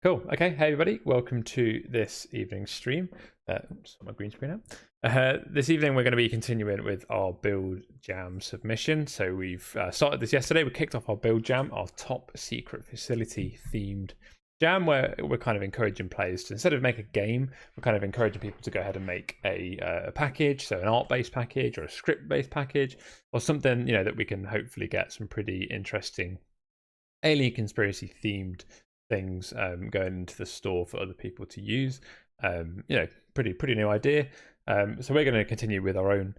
Cool. Okay. Hey, everybody. Welcome to this evening's stream. Oops, my green screen out. This evening, we're going to be continuing with our build jam submission. So we've started this yesterday. We kicked off our build jam, our top secret facility themed jam, where we're kind of encouraging players to, instead of make a game, we're kind of encouraging people to go ahead and make a package, so an art-based package or a script-based package, or something that we can hopefully get some pretty interesting alien conspiracy themed things going into the store for other people to use. Pretty new idea. So we're going to continue with our own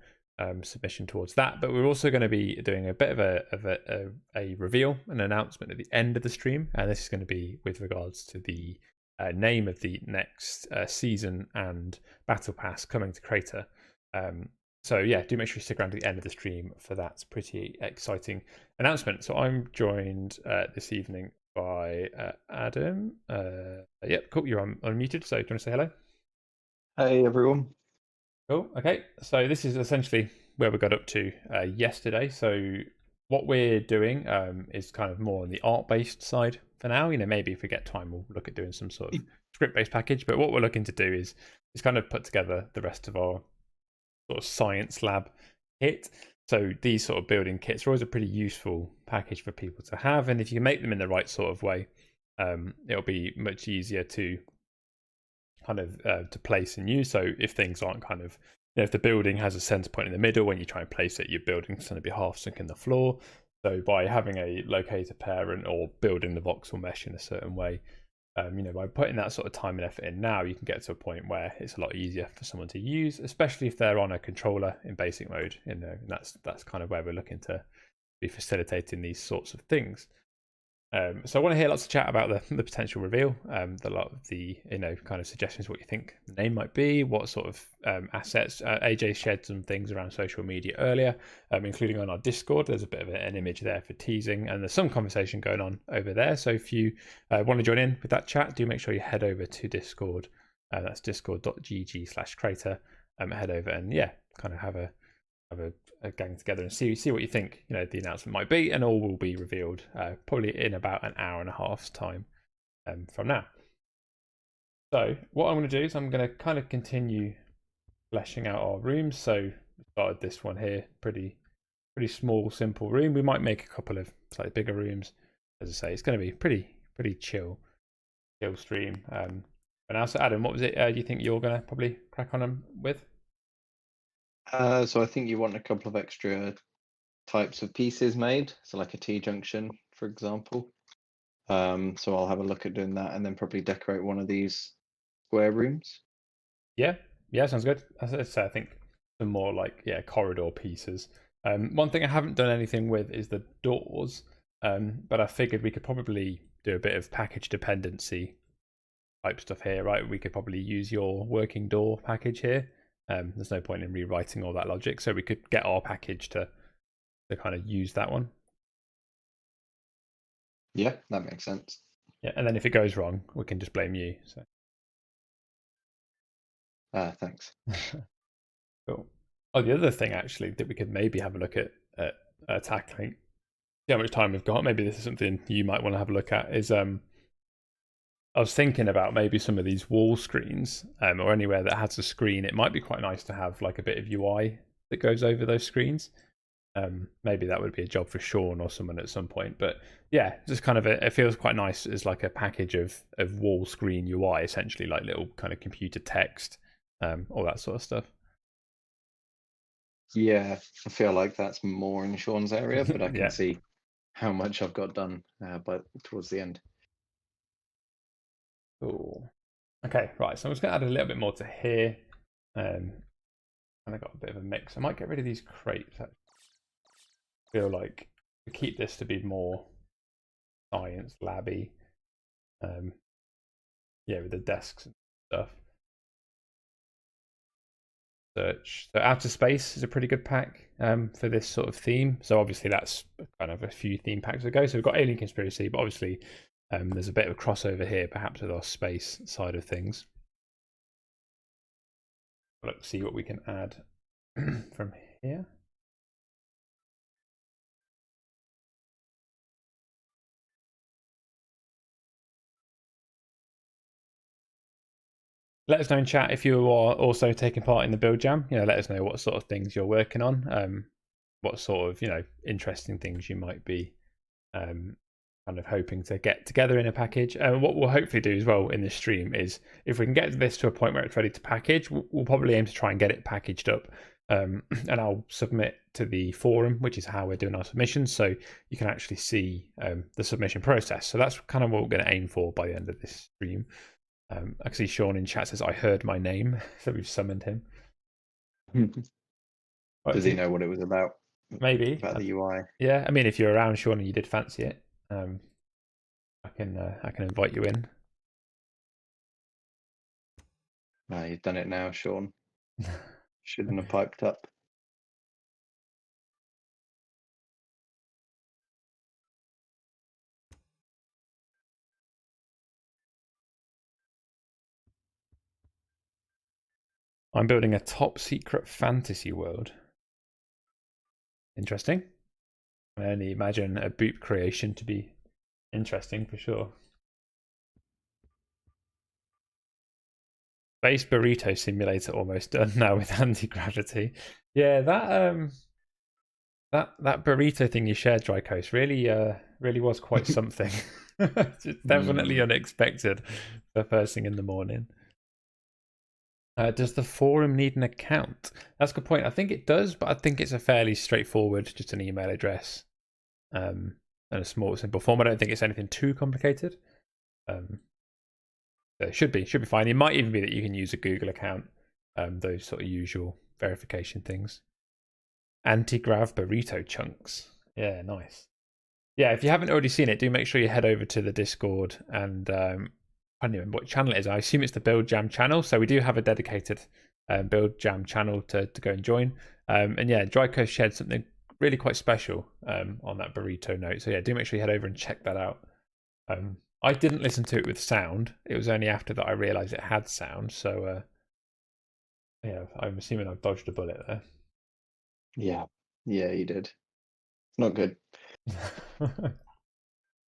submission towards that, but we're also going to be doing a bit of a reveal, an announcement at the end of the stream, and this is going to be with regards to the name of the next season and battle pass coming to Crayta. So yeah, do make sure you stick around to the end of the stream for that pretty exciting announcement. So I'm joined this evening by Adam. Yep, cool. You're unmuted. So do you want to say hello? Hey everyone. Cool. Okay. So this is essentially where we got up to yesterday. So what we're doing is kind of more on the art-based side for now. Maybe if we get time, we'll look at doing some sort of script-based package. But what we're looking to do is kind of put together the rest of our sort of science lab kit. So these sort of building kits are always a pretty useful package for people to have, and if you make them in the right sort of way, it'll be much easier to kind of to place and use. So if things aren't kind of, if the building has a center point in the middle, when you try and place it, your building's going to be half sunk in the floor. So by having a locator parent or building the voxel mesh in a certain way, by putting that sort of time and effort in now, you can get to a point where it's a lot easier for someone to use, especially if they're on a controller in basic mode. And that's kind of where we're looking to be facilitating these sorts of things. So I want to hear lots of chat about the potential reveal, the lot of the kind of suggestions, what you think the name might be, what sort of assets. AJ shared some things around social media earlier, including on our Discord. There's a bit of an image there for teasing, and there's some conversation going on over there. So if you want to join in with that chat, do make sure you head over to Discord. That's discord.gg/Crayta. Head over and kind of have a gang together and see what you think the announcement might be, and all will be revealed probably in about an hour and a half's time from now. So what I'm going to do is I'm going to kind of continue fleshing out our rooms. So we started this one here, pretty small, simple room. We might make a couple of slightly bigger rooms. As I say, it's going to be pretty chill stream. And also, Adam, what was it you think you're going to probably crack on them with? So I think you want a couple of extra types of pieces made, so like a T-junction, for example. So I'll have a look at doing that, and then probably decorate one of these square rooms. Yeah, sounds good. So I think some more like corridor pieces. One thing I haven't done anything with is the doors, but I figured we could probably do a bit of package dependency type stuff here, right? We could probably use your working door package here. There's no point in rewriting all that logic, so we could get our package to kind of use that one. Yeah, that makes sense. Yeah, and then if it goes wrong, we can just blame you. So. Thanks. Cool. Oh, the other thing actually that we could maybe have a look at tackling. See how much time we've got. Maybe this is something you might want to have a look at. Is I was thinking about maybe some of these wall screens, or anywhere that has a screen. It might be quite nice to have like a bit of UI that goes over those screens. Maybe that would be a job for Sean or someone at some point. But yeah, just kind of it feels quite nice as like a package of wall screen UI, essentially like little kind of computer text, all that sort of stuff. Yeah, I feel like that's more in Sean's area, but I can Yeah. see how much I've got done towards the end. Cool. Okay, right. So I'm just going to add a little bit more to here. And I got a bit of a mix. I might get rid of these crates. I feel like we keep this to be more science labby. With the desks and stuff. Search. So outer space is a pretty good pack for this sort of theme. So obviously that's kind of a few theme packs ago. So we've got alien conspiracy, but obviously there's a bit of a crossover here, perhaps with our space side of things. Let's see what we can add from here. let us know in chat if you are also taking part in the build jam. Let us know what sort of things you're working on, what sort of interesting things you might be kind of hoping to get together in a package. And what we'll hopefully do as well in this stream is, if we can get this to a point where it's ready to package, we'll probably aim to try and get it packaged up. And I'll submit to the forum, which is how we're doing our submissions, so you can actually see the submission process. So that's kind of what we're going to aim for by the end of this stream. Actually, Sean in chat says, I heard my name, so we've summoned him. Does he know what it was about? Maybe. About the UI? Yeah, I mean, if you're around, Sean, and you did fancy it, I can invite you in. No, you've done it now, Sean. Shouldn't have piped up. I'm building a top secret fantasy world. Interesting. I only imagine a boot creation to be interesting for sure. Base burrito simulator almost done now with anti-gravity. Yeah, that burrito thing you shared, Dry Coast, really was quite something. Definitely unexpected for first thing in the morning. Does the forum need an account? That's a good point. I think it does, but I think it's a fairly straightforward, just an email address, and a small, simple form. I don't think it's anything too complicated. It should be fine. It might even be that you can use a Google account, those sort of usual verification things. Anti-grav burrito chunks. Yeah, nice. Yeah, if you haven't already seen it, do make sure you head over to the Discord and I don't remember what channel it is. I assume it's the Build Jam channel. So we do have a dedicated Build Jam channel to go and join. And yeah, Dryco shared something really quite special on that burrito note. So yeah, do make sure you head over and check that out. I didn't listen to it with sound. It was only after that I realised it had sound. So yeah, I'm assuming I've dodged a bullet there. Yeah, you did. It's not good.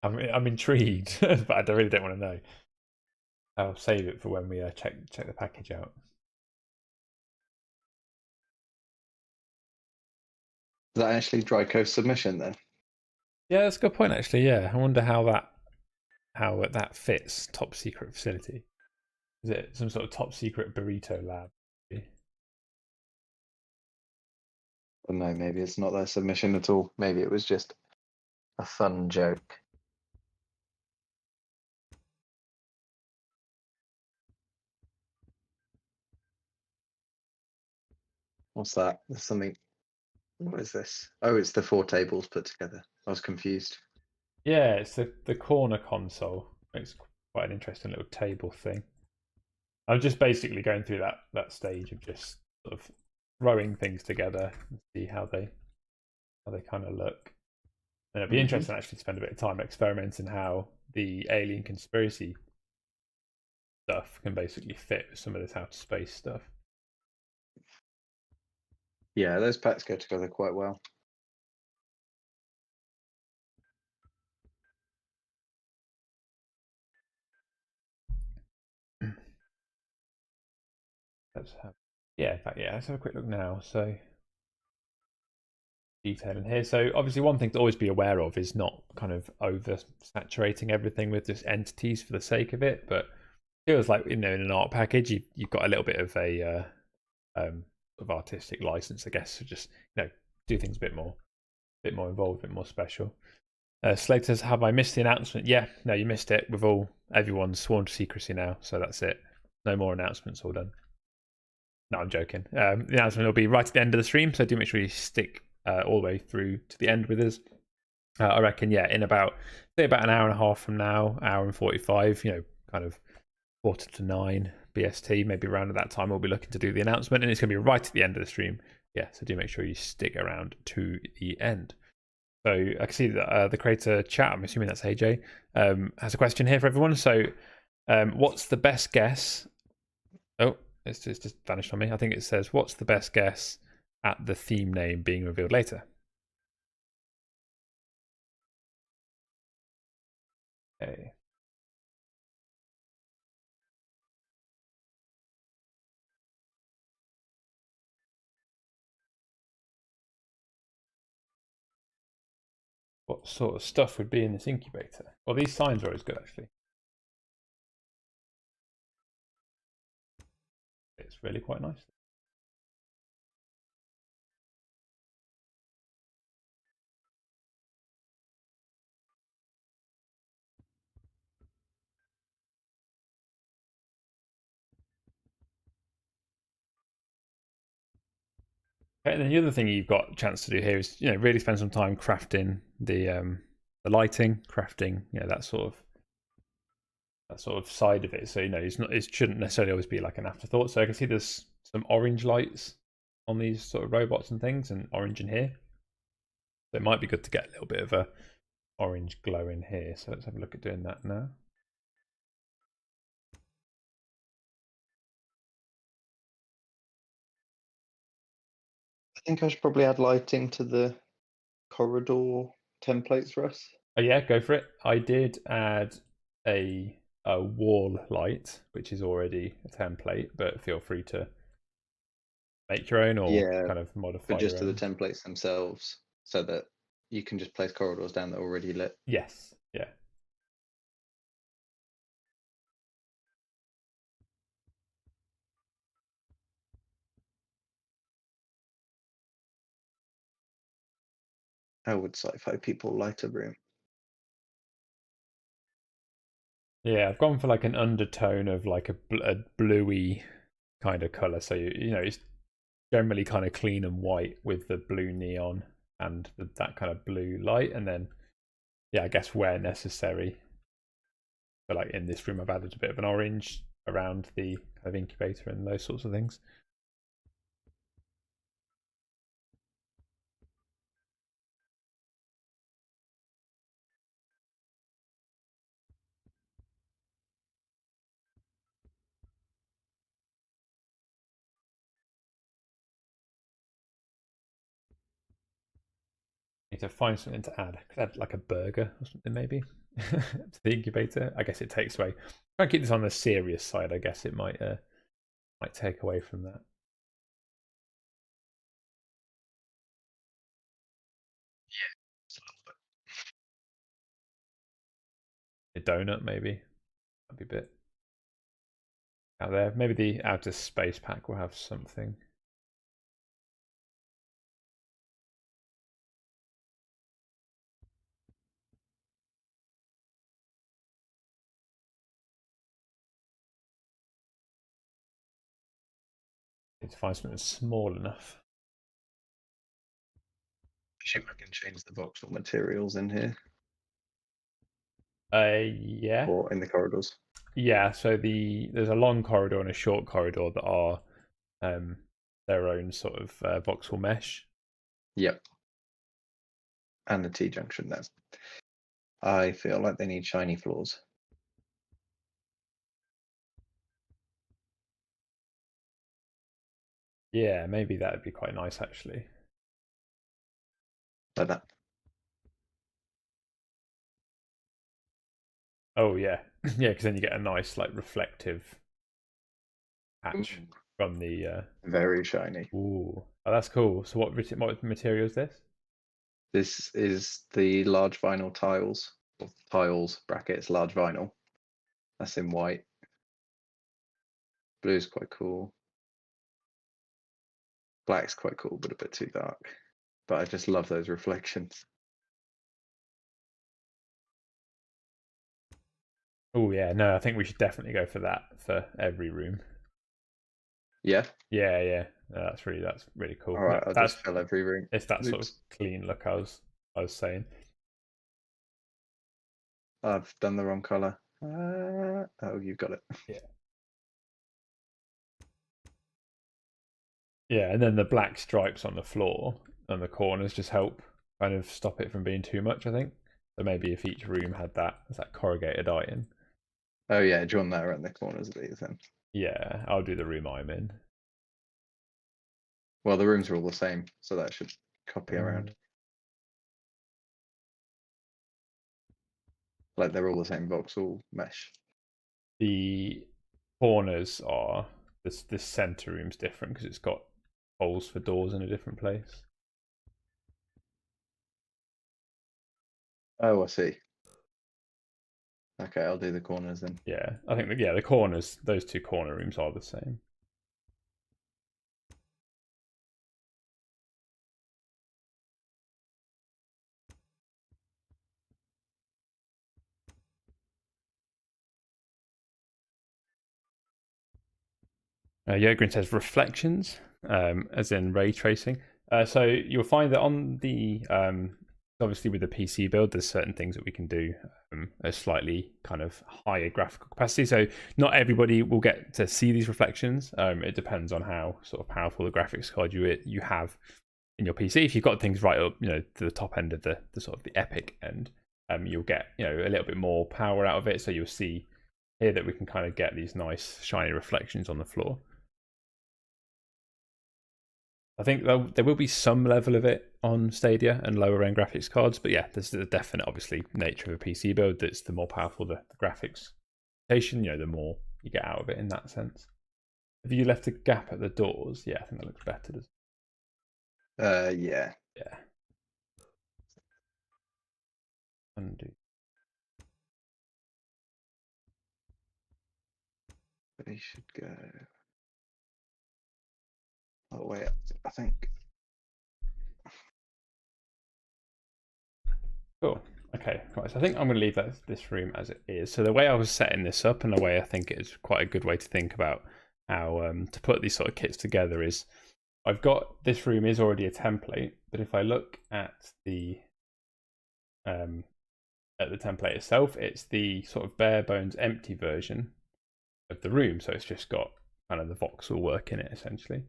I'm intrigued, but I really don't want to know. I'll save it for when we check the package out. Is that actually Dryco submission then? Yeah, that's a good point actually. Yeah, I wonder how that fits top secret facility. Is it some sort of top secret burrito lab? Or no, maybe it's not their submission at all. Maybe it was just a fun joke. What's that? There's something. What is this? Oh, it's the 4 tables put together. I was confused. Yeah, it's the corner console. It's quite an interesting little table thing. I'm just basically going through that stage of just sort of throwing things together and see how they kind of look. And it'd be interesting actually to spend a bit of time experimenting how the alien conspiracy stuff can basically fit with some of this outer space stuff. Yeah, those packs go together quite well. Let's have, yeah, in fact, yeah, let's have a quick look now. So detail in here. So obviously one thing to always be aware of is not kind of over saturating everything with just entities for the sake of it, but it feels like in an art package you've got a little bit of a of artistic license, I guess, to just do things a bit more involved, a bit more special. Slade says, have I missed the announcement? Yeah, no, you missed it. Everyone's sworn to secrecy now, so that's it. No more announcements, all done. No, I'm joking. The announcement will be right at the end of the stream, so do make sure you stick all the way through to the end with us. I reckon, yeah, in about an hour and a half from now, hour and 45, kind of 8:45 BST, maybe around at that time, we'll be looking to do the announcement, and it's going to be right at the end of the stream. Yeah, so do make sure you stick around to the end. So I can see that the Crayta chat, I'm assuming that's AJ, has a question here for everyone. So what's the best guess? Oh, it's just vanished on me. I think it says, what's the best guess at the theme name being revealed later? Okay. what sort of stuff would be in this incubator. Well, these signs are always good, actually. It's really quite nice. Okay, and then the other thing you've got a chance to do here is, really spend some time crafting the lighting, crafting, that sort of side of it. So it shouldn't necessarily always be like an afterthought. So I can see there's some orange lights on these sort of robots and things, and orange in here. So it might be good to get a little bit of a orange glow in here. So let's have a look at doing that now. I think I should probably add lighting to the corridor templates for us. Oh yeah, go for it. I did add a wall light, which is already a template, but feel free to make your own or kind of modify but just your to the own. templates themselves, so that you can just place corridors down that are already lit. Yes, yeah. How would sci-fi people light a room? Yeah, I've gone for like an undertone of like a bluey kind of color. So it's generally kind of clean and white with the blue neon and that kind of blue light, and then yeah, I guess where necessary. But like in this room, I've added a bit of an orange around the kind of incubator and those sorts of things. Need to find something to add. Could add like a burger or something maybe to the incubator. I guess it takes away. Try and keep this on the serious side. I guess it might take away from that. A donut maybe. That'd be a bit out there. Maybe the outer space pack will have something. Need to find something small enough. I think I can change the voxel materials in here. Yeah. Or in the corridors. Yeah, so there's a long corridor and a short corridor that are their own sort of voxel mesh. Yep. And the T-junction there. I feel like they need shiny floors. Yeah, maybe that would be quite nice actually. Like that. Oh yeah, yeah, because then you get a nice like reflective patch from the. Very shiny. Ooh, oh, that's cool. So what material is this? This is the large vinyl tiles, or tiles brackets, large vinyl. That's in white. Blue's quite cool. Black's quite cool, but a bit too dark. But I just love those reflections. Oh yeah, no, I think we should definitely go for that for every room. Yeah. Yeah, yeah, no, that's really cool. All right, I'll That's just fill every room. it's that sort of Oops. clean look I was saying. I've done the wrong color. Oh, you've got it. Yeah. Yeah, and then the black stripes on the floor and the corners just help kind of stop it from being too much, I think. So maybe if each room had that corrugated iron. Oh yeah, do you want that around the corners of these then? Yeah, I'll do the room I'm in. Well, the rooms are all the same, so that should copy around. Like they're all the same voxel mesh. The corners are this center room's different because it's got holes for doors in a different place. Oh, I see. Okay, I'll do the corners then. Yeah, I think the corners, those two corner rooms are the same. Yogrin says reflections, as in ray tracing. So you'll find that on the obviously with the PC build, there's certain things that we can do a slightly kind of higher graphical capacity. So not everybody will get to see these reflections. It depends on how sort of powerful the graphics card you have in your PC. If you've got things right up, to the top end of the sort of the epic end, you'll get a little bit more power out of it. So you'll see here that we can kind of get these nice shiny reflections on the floor. I think there will be some level of it on Stadia and lower end graphics cards, but yeah, there's the definite, obviously, nature of a PC build. That's the more powerful the graphics station, the more you get out of it in that sense. Have you left a gap at the doors? Yeah, I think that looks better. Yeah. Yeah. Undo. They should go. Oh wait, I think. Cool. Okay, right. So I think I'm going to leave this room as it is. So the way I was setting this up, and the way I think it is quite a good way to think about how to put these sort of kits together is, I've got this room is already a template, but if I look at the template itself, it's the sort of bare bones empty version of the room. So it's just got kind of the voxel work in it essentially.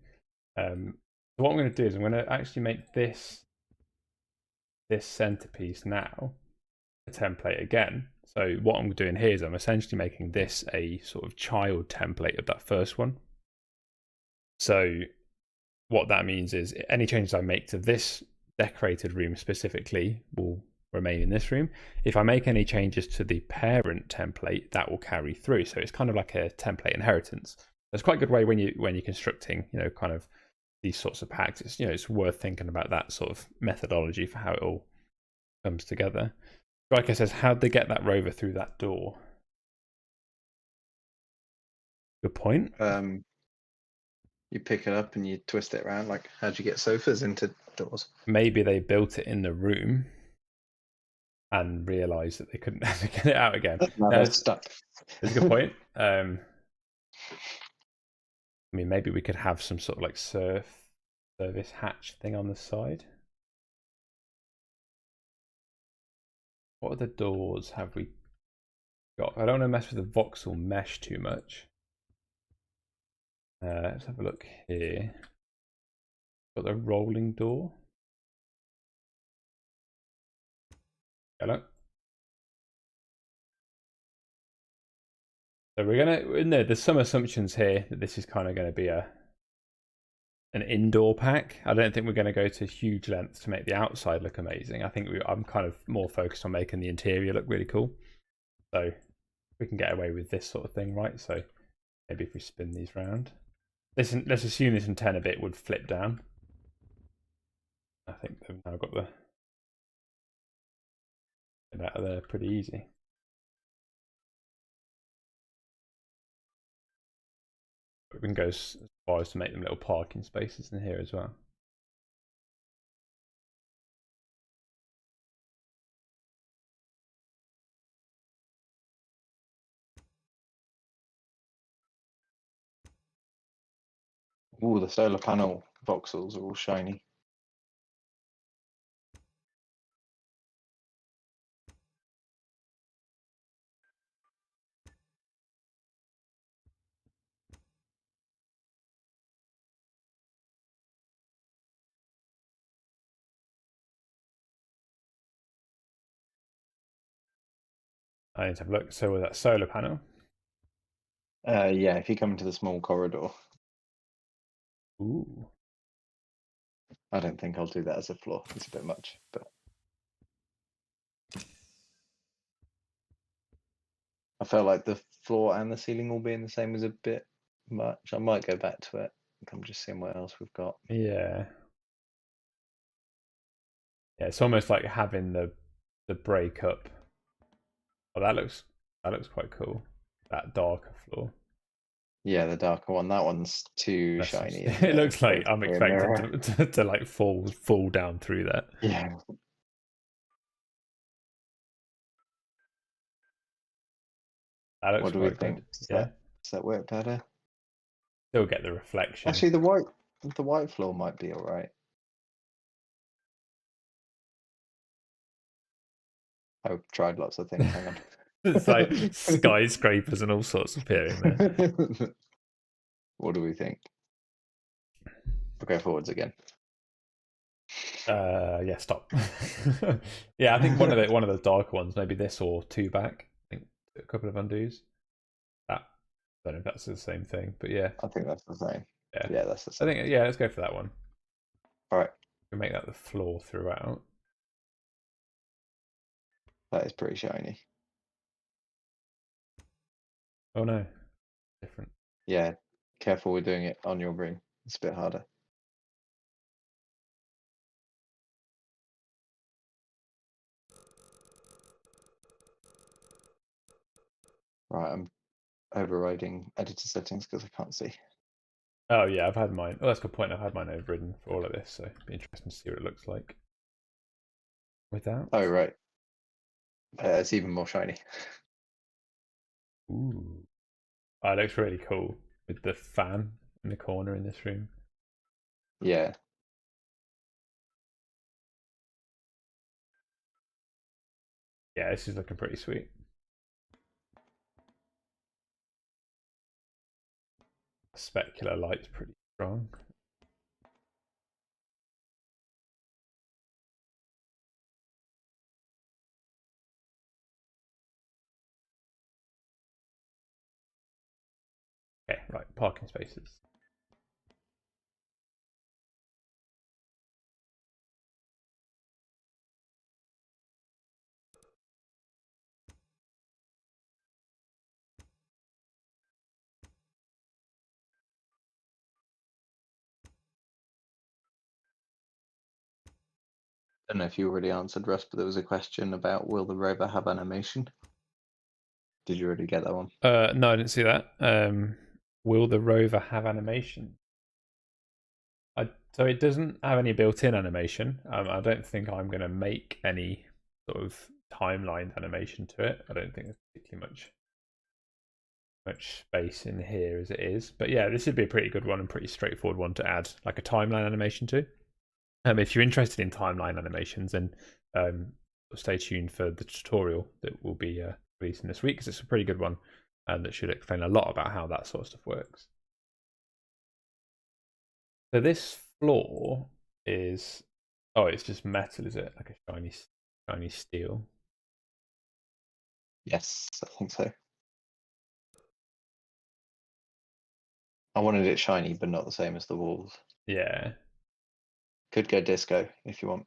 So what I'm going to do is I'm going to actually make this centerpiece now a template again. So what I'm doing here is I'm essentially making this a sort of child template of that first one. So what that means is any changes I make to this decorated room specifically will remain in this room. If I make any changes to the parent template, that will carry through. So it's kind of like a template inheritance. It's quite a good way when you're constructing, kind of these sorts of packs. It's worth thinking about that sort of methodology for how it all comes together. Striker says, how'd they get that rover through that door? Good point. You pick it up and you twist it around. Like, how'd you get sofas into doors? Maybe they built it in the room and realised that they couldn't ever get it out again. Now they're stuck. That's a good point. I mean, maybe we could have some sort of like service hatch thing on the side. What other doors have we got? I don't want to mess with the voxel mesh too much. Let's have a look here. Got the rolling door. Hello. So we're gonna. There's some assumptions here that this is kind of going to be an indoor pack. I don't think we're going to go to huge lengths to make the outside look amazing. I think I'm kind of more focused on making the interior look really cool. So we can get away with this sort of thing, right? So maybe if we spin these round. Let's assume this antenna bit would flip down. I think they've now got it out of there pretty easy. But we can go as far as to make them little parking spaces in here as well. Ooh, the solar panel voxels are all shiny. I need to have a look. So with that solar panel. Yeah, if you come into the small corridor. Ooh. I don't think I'll do that as a floor. It's a bit much, but I felt like the floor and the ceiling all being the same was a bit much. I might go back to it. I'm just seeing what else we've got. Yeah. Yeah, it's almost like having the the breakup. Oh, that looks quite cool. That darker floor. Yeah, the darker one. That one's too That's shiny. just, Isn't it it? looks It's like I'm basically a expecting mirror. to like fall down through that. Yeah. That looks What do we quite good. think? Yeah. Does that work better? Still get the reflection. Actually, the white floor might be all right. I've tried lots of things. Hang on. It's like skyscrapers and all sorts appearing there. What do we think? We'll go forwards again. Yeah, stop. Yeah, I think one of the darker ones, maybe this or two back. I think a couple of undos. That, I don't know if that's the same thing, but yeah. I think that's the same. Yeah, Yeah, that's the I same. think yeah, let's go for that one. All right. We make that the floor throughout. That is pretty shiny. Oh no, different. Yeah, careful with doing it on your room. It's a bit harder. Right, I'm overriding editor settings because I can't see. Oh yeah, I've had mine. Oh, that's a good point. I've had mine overridden for all of this, so it'd be interesting to see what it looks like without. Oh, right. It's even more shiny. Ooh, oh, it looks really cool with the fan in the corner in this room. Yeah. Yeah, this is looking pretty sweet. Specular light's pretty strong. Okay, right, parking spaces. I don't know if you already answered, Russ, but there was a question about will the rover have animation? Did you already get that one? No, I didn't see that. Will the rover have animation? So it doesn't have any built-in animation. I don't think I'm going to make any sort of timeline animation to it. I don't think there's particularly much space in here as it is. But yeah, this would be a pretty good one and pretty straightforward one to add like a timeline animation to. If you're interested in timeline animations, then stay tuned for the tutorial that will be releasing this week because it's a pretty good one and that should explain a lot about how that sort of stuff works. So this floor is, oh, it's just metal, is it? Like a shiny steel. Yes, I think so. I wanted it shiny, but not the same as the walls. Yeah. Could go disco if you want.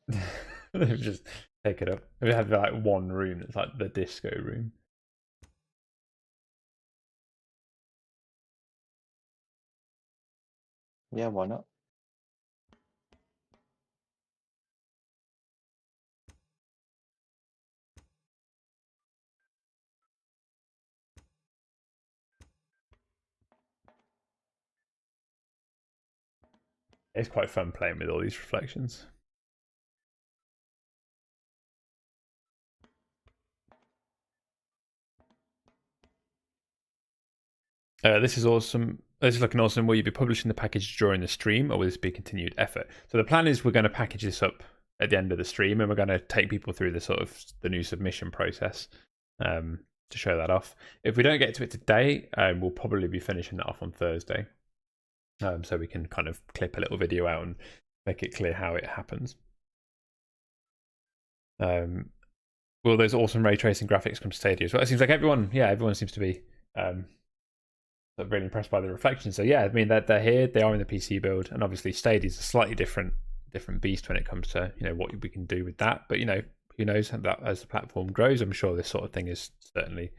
Just take it up. We have like one room that's like the disco room. Yeah, why not? It's quite fun playing with all these reflections. This is awesome. This is looking awesome. Will you be publishing the package during the stream or will this be a continued effort? So the plan is we're going to package this up at the end of the stream and we're going to take people through the sort of the new submission process to show that off. If we don't get to it today, we'll probably be finishing that off on Thursday. So we can kind of clip a little video out and make it clear how it happens. Will those awesome ray tracing graphics come to Stadia as well? It seems like everyone seems to be really impressed by the reflections. So yeah, I mean they're here, they are in the PC build, and obviously Stadia is a slightly different beast when it comes to what we can do with that. But who knows, that as the platform grows, I'm sure this sort of thing is certainly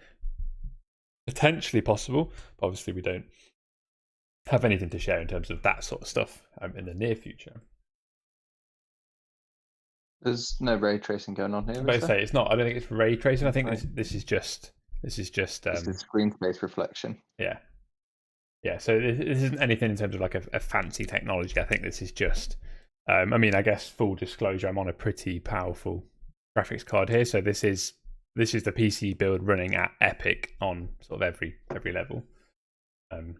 potentially possible. But obviously we don't have anything to share in terms of that sort of stuff in the near future. There's no ray tracing going on here, I'm is about to there? say it's not. I don't think it's ray tracing. I think Right. this is just This is screen space reflection. yeah. Yeah, so this isn't anything in terms of like a fancy technology. I think this is just, I mean, I guess full disclosure, I'm on a pretty powerful graphics card here, so this is the PC build running at Epic on sort of every level. So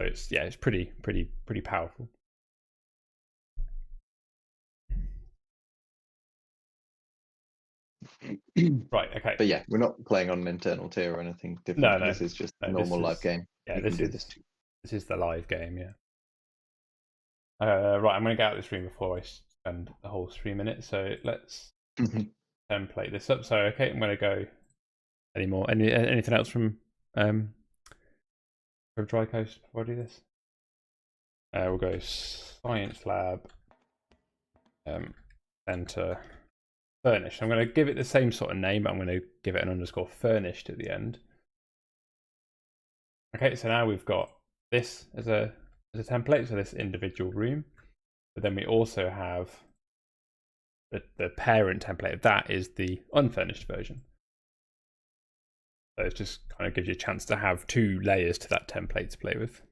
it's pretty powerful. Right. Okay. But yeah, we're not playing on an internal tier or anything different. No. This is just a No, normal live game. yeah, You can do this too. this is the live game. Yeah. Right, I'm going to get out of the stream before I spend the whole stream in it. So let's template this up. So okay, I'm going to go. Anything else from Dry Coast before I do this? We'll go Science Lab, Center, Furnished. I'm going to give it the same sort of name, but I'm going to give it an underscore furnished at the end. Okay, so now we've got this as a template, so this individual room. But then we also have the parent template of that is the unfurnished version. So it just kind of gives you a chance to have two layers to that template to play with.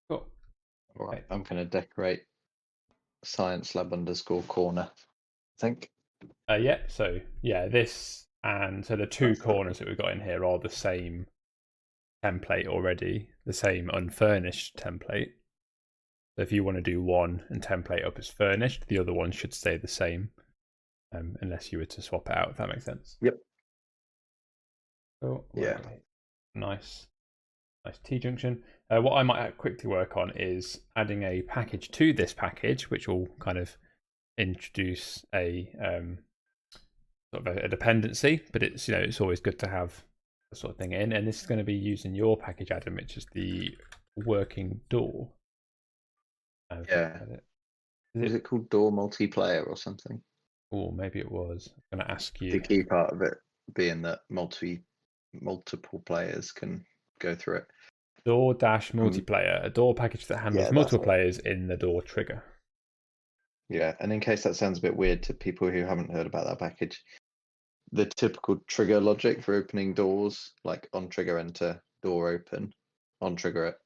Cool. All right, I'm going to decorate Science Lab underscore corner, I think. Yeah, so yeah, this and so the two corners that we've got in here are the same template already, the same unfurnished template. So if you want to do one and template up as furnished, the other one should stay the same, unless you were to swap it out, if that makes sense. Yep. Cool. Yeah. Nice T-junction. What I might quickly work on is adding a package to this package, which will kind of introduce a sort of a dependency, but it's it's always good to have a sort of thing in. And this is going to be using your package, Adam, which is the working door. Yeah. Is it called door multiplayer or something? Oh, maybe it was. I'm going to ask you. The key part of it being that multiple players can go through it. Door dash multiplayer, a door package that handles multiple players in the door trigger. Yeah, and in case that sounds a bit weird to people who haven't heard about that package, the typical trigger logic for opening doors, like on trigger enter, door open, on trigger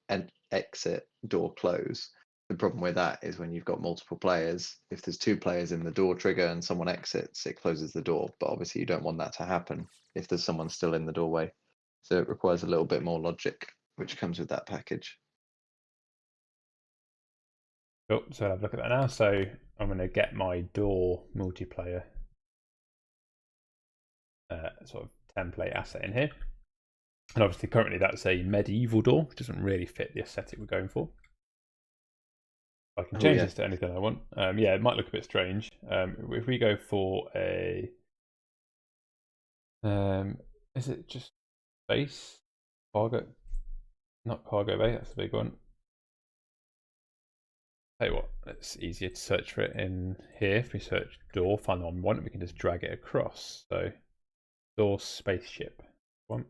exit, door close. The problem with that is when you've got multiple players, if there's two players in the door trigger and someone exits, it closes the door. But obviously you don't want that to happen if there's someone still in the doorway. So it requires a little bit more logic, which comes with that package. Cool, so I'll have a look at that now. So I'm going to get my door multiplayer sort of template asset in here. And obviously currently that's a medieval door, which doesn't really fit the aesthetic we're going for. I can change this to anything I want. Yeah, it might look a bit strange. If we go for a, is it just base cargo? Not cargo bay. That's the big one. Tell you what, it's easier to search for it in here. If we search door, find the one we want, we can just drag it across. So door spaceship one.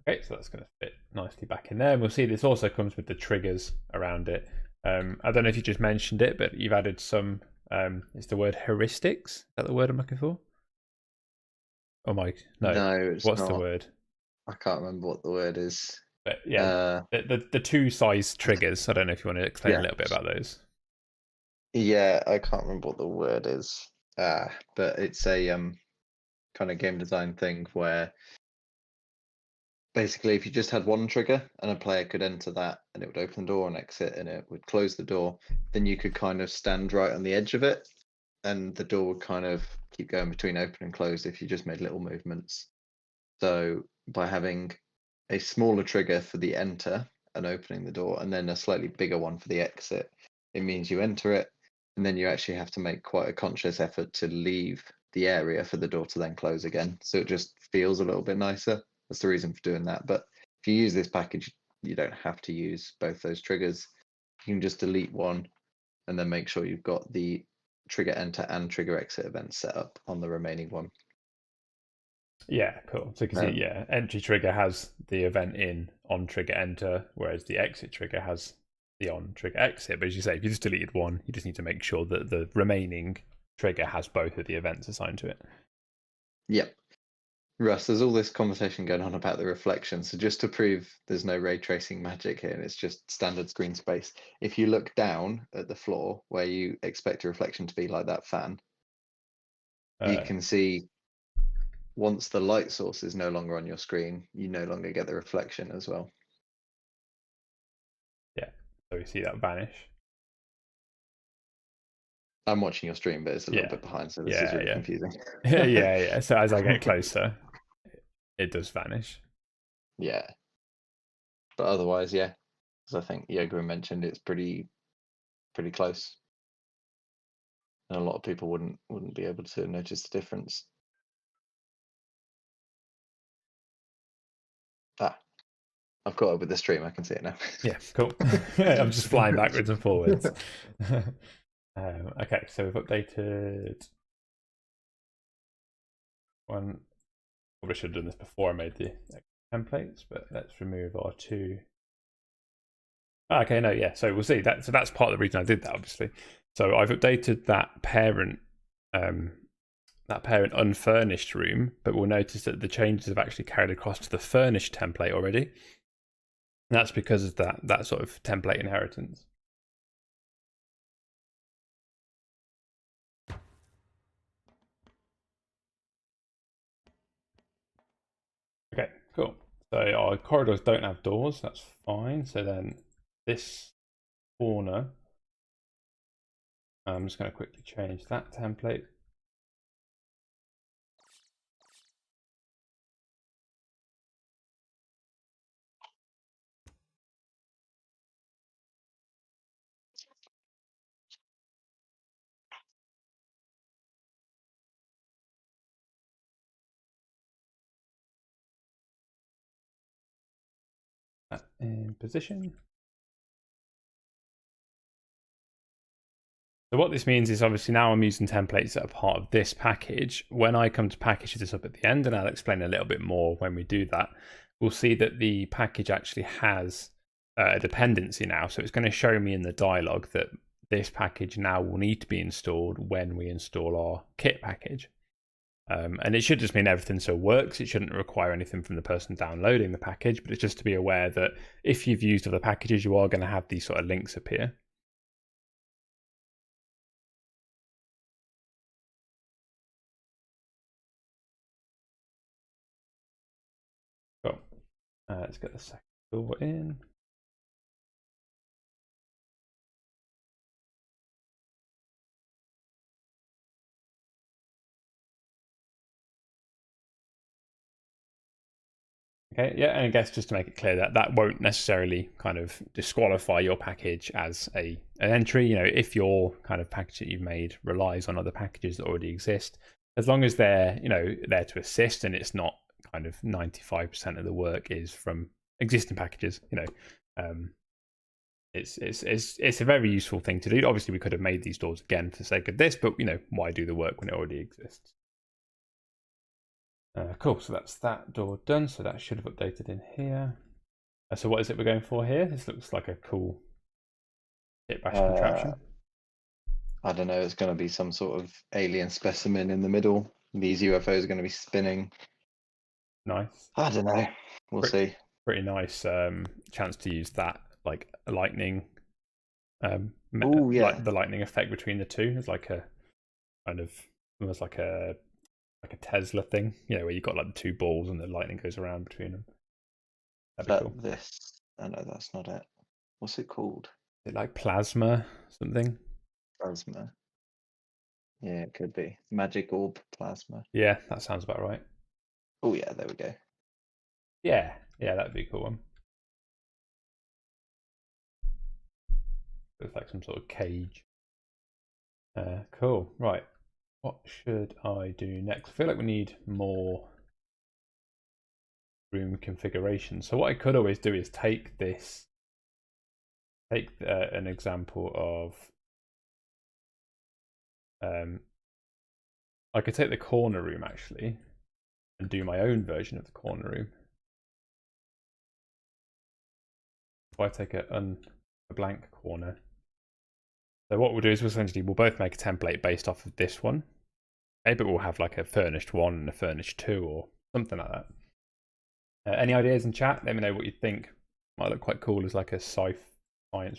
Okay, so that's going to fit nicely back in there. And we'll see this also comes with the triggers around it. I don't know if you just mentioned it, but you've added some, it's the word heuristics. Is that the word I'm looking for? Oh my, no, it's what's not. the word? I can't remember what the word is. But yeah, the two size triggers. I don't know if you want to explain a little bit about those. Yeah, I can't remember what the word is. But it's a kind of game design thing where basically if you just had one trigger and a player could enter that and it would open the door and exit and it would close the door, then you could kind of stand right on the edge of it and the door would kind of keep going between open and closed if you just made little movements. So by having a smaller trigger for the enter and opening the door and then a slightly bigger one for the exit, it means you enter it and then you actually have to make quite a conscious effort to leave the area for the door to then close again. So it just feels a little bit nicer. That's the reason for doing that. But if you use this package, you don't have to use both those triggers. You can just delete one and then make sure you've got the trigger enter and trigger exit events set up on the remaining one. Yeah, cool. So you can see, yeah, entry trigger has the event in on trigger enter, whereas the exit trigger has the on trigger exit. But as you say, if you just deleted one, you just need to make sure that the remaining trigger has both of the events assigned to it. Yep. Russ, there's all this conversation going on about the reflection. So just to prove there's no ray tracing magic here and it's just standard screen space, if you look down at the floor where you expect a reflection to be like that fan, you can see once the light source is no longer on your screen, you no longer get the reflection as well. Yeah, so we see that vanish. I'm watching your stream, but it's a little bit behind, so this is really confusing. yeah. So as I get closer, it does vanish. Yeah. But otherwise, yeah, as I think Yoga mentioned, it's pretty close. And a lot of people wouldn't be able to notice the difference. I've caught up with the stream. I can see it now. Yeah, cool. I'm just flying backwards and forwards. Okay, so we've updated one. Probably should have done this before I made the templates, but let's remove our two. Okay, no, yeah. So we'll see that. So that's part of the reason I did that, obviously. So I've updated that parent unfurnished room, but we'll notice that the changes have actually carried across to the furnished template already. And that's because of that sort of template inheritance. Okay, cool. So our corridors don't have doors, that's fine. So then this corner, I'm just going to quickly change that template. That in position. So what this means is obviously now I'm using templates that are part of this package. When I come to package this up at the end, and I'll explain a little bit more when we do that, we'll see that the package actually has a dependency now. So it's going to show me in the dialog that this package now will need to be installed when we install our kit package. And it should just mean everything still works. It shouldn't require anything from the person downloading the package, but it's just to be aware that if you've used other packages, you are going to have these sort of links appear. Cool. Let's get the second door in. Okay, yeah, and I guess just to make it clear that that won't necessarily kind of disqualify your package as an entry. You know, if your kind of package that you've made relies on other packages that already exist, as long as they're, you know, there to assist and it's not kind of 95% of the work is from existing packages, you know, it's a very useful thing to do. Obviously, we could have made these doors again for the sake of this, but you know, why do the work when it already exists? Cool, so that's that door done. So that should have updated in here. So what is it we're going for here? This looks like a cool kit bash contraption. I don't know. It's going to be some sort of alien specimen in the middle. These UFOs are going to be spinning. Nice. I don't know. We'll see. Pretty nice chance to use that, like a lightning. Oh yeah, like the lightning effect between the two is like a kind of almost like a Tesla thing, you know, where you've got like the two balls and the lightning goes around between them. That'd be cool. This. Oh no, that's not it. What's it called? Is it like plasma something? Plasma. Yeah, it could be. Magic orb plasma. Yeah, that sounds about right. Oh yeah, there we go. Yeah, that'd be a cool one. Looks like some sort of cage. Cool. Right. What should I do next? I feel like we need more room configuration. So what I could always do is take an example of, I could take the corner room actually, and do my own version of the corner room. If I take a blank corner, so what we'll do is we'll both make a template based off of this one. Maybe we'll have like a furnished 1 and a furnished 2 or something like that. Any ideas in chat? Let me know what you think. Might look quite cool as like a science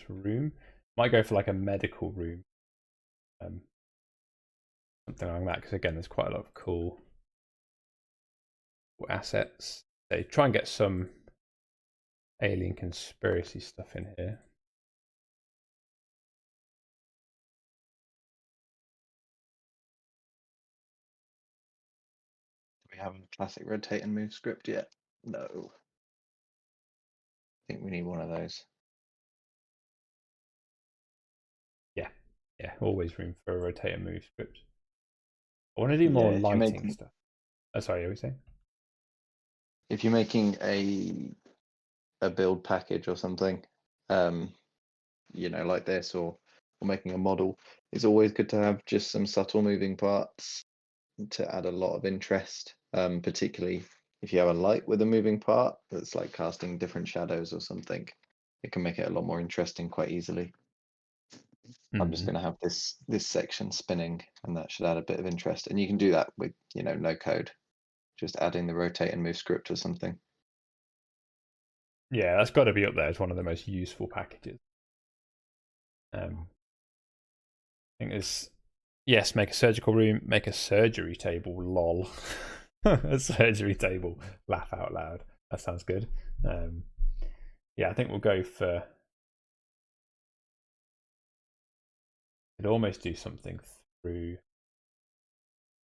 room. Might go for like a medical room. Something like that, because again, there's quite a lot of cool assets. They try and get some alien conspiracy stuff in here. We haven't classic rotate and move script yet. No. I think we need one of those. Yeah, always room for a rotate and move script. I want to do more lighting stuff. Oh, sorry, what were you saying? If you're making a build package or something, you know, like this, or making a model, it's always good to have just some subtle moving parts to add a lot of interest, particularly if you have a light with a moving part that's like casting different shadows or something. It can make it a lot more interesting quite easily. I'm just going to have this section spinning, and that should add a bit of interest. And you can do that with, you know, no code, just adding the rotate and move script or something. Yeah, that's got to be up there as one of the most useful packages. I think there's, yes, make a surgical room, make a surgery table, lol. A surgery table, laugh out loud. That sounds good. Yeah, I think we'll go for, could almost do something through,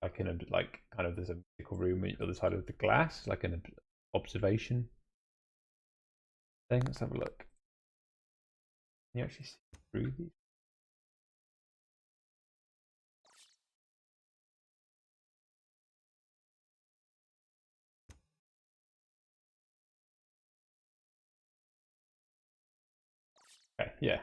like in a, like kind of there's a medical room on the other side of the glass, like an observation thing. Let's have a look. Can you actually see through these? Okay, yeah.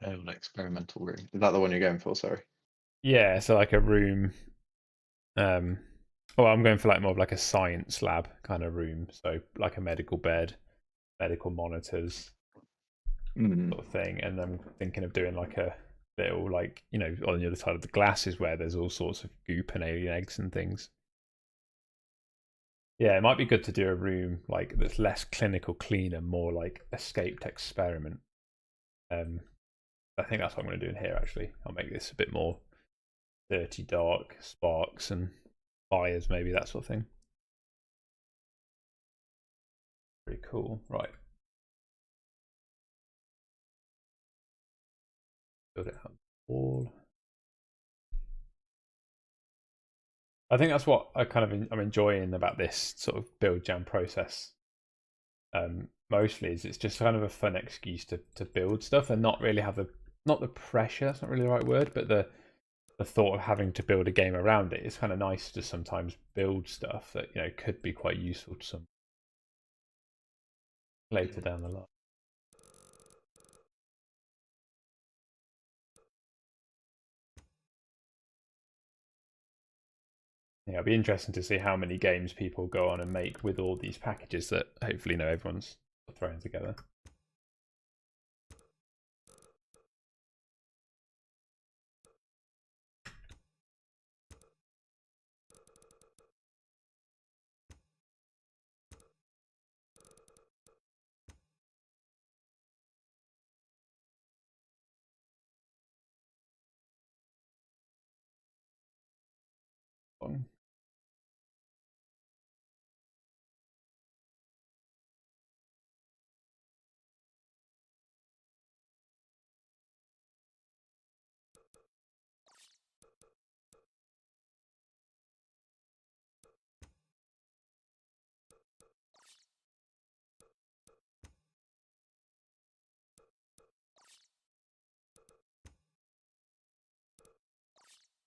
An experimental room. Is that the one you're going for? Sorry. Yeah, so like a room. Well, I'm going for like more of like a science lab kind of room. So like a medical bed, medical monitors, sort of thing. And I'm thinking of doing like a little, like, you know, on the other side of the glasses where there's all sorts of goop and alien eggs and things. Yeah, it might be good to do a room like that's less clinical, cleaner, more like escaped experiment. I think that's what I'm going to do in here. Actually, I'll make this a bit more dirty, dark, sparks and fires, maybe that sort of thing. Pretty cool, right? Build it up wall. I think that's what I kind of I'm enjoying about this sort of build jam process. Mostly is it's just kind of a fun excuse to build stuff and not really have not the pressure. That's not really the right word, but the thought of having to build a game around it. It's kind of nice to sometimes build stuff that, you know, could be quite useful to some later down the line. Yeah, it'll be interesting to see how many games people go on and make with all these packages that hopefully, you know, everyone's throwing together.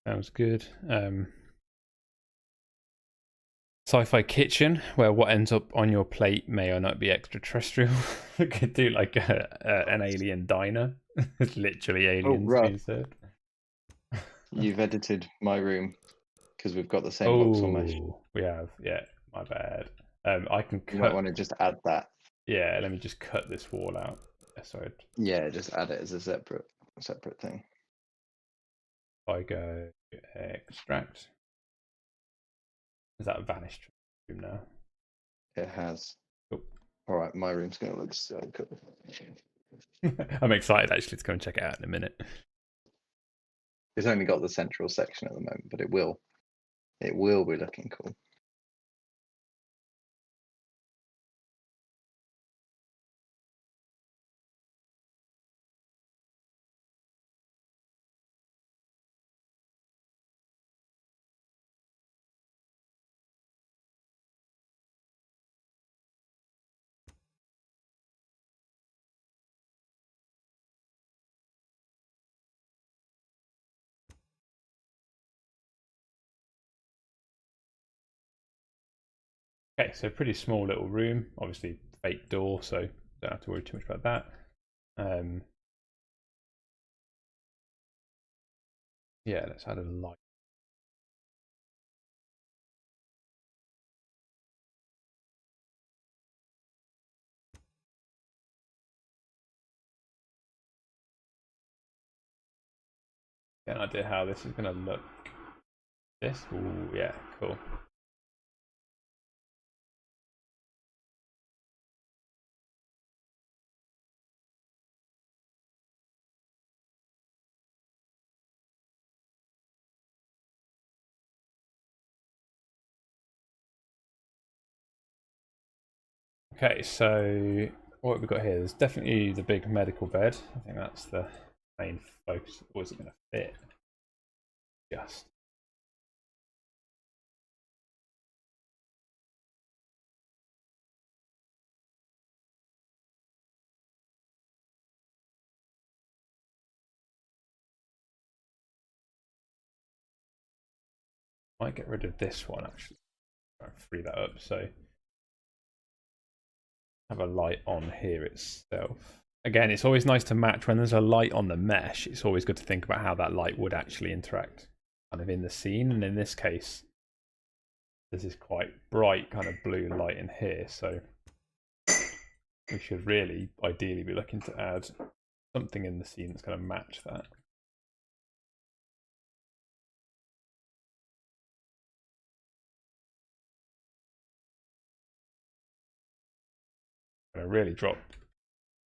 Sounds good. sci-fi kitchen where what ends up on your plate may or not be extraterrestrial. We could do like an alien diner. It's literally aliens Russ, being served. you've edited my room because we've got the same voxel mesh. Oh, we have. Yeah, my bad. I can You might cut. want to just add that. Yeah, let me just cut this wall out. Sorry. Yeah, just add it as a separate thing. If I go extract, is that vanished room now? It has. Cool. All right, my room's going to look so cool. I'm excited actually to go and check it out in a minute. It's only got the central section at the moment, but it will be looking cool. Okay, so pretty small little room. Obviously, fake door, so don't have to worry too much about that. Yeah, let's add a light. Get an idea how this is going to look. This, ooh, yeah, cool. Okay, so what have we got here? There's definitely the big medical bed. I think that's the main focus. Or is it going to fit? Just. Might get rid of this one actually. Try and free that up. So have a light on here itself. Again, it's always nice to match when there's a light on the mesh. It's always good to think about how that light would actually interact kind of in the scene. And in this case, there's this quite bright kind of blue light in here. So we should really ideally be looking to add something in the scene that's going to match that. I'm going to really drop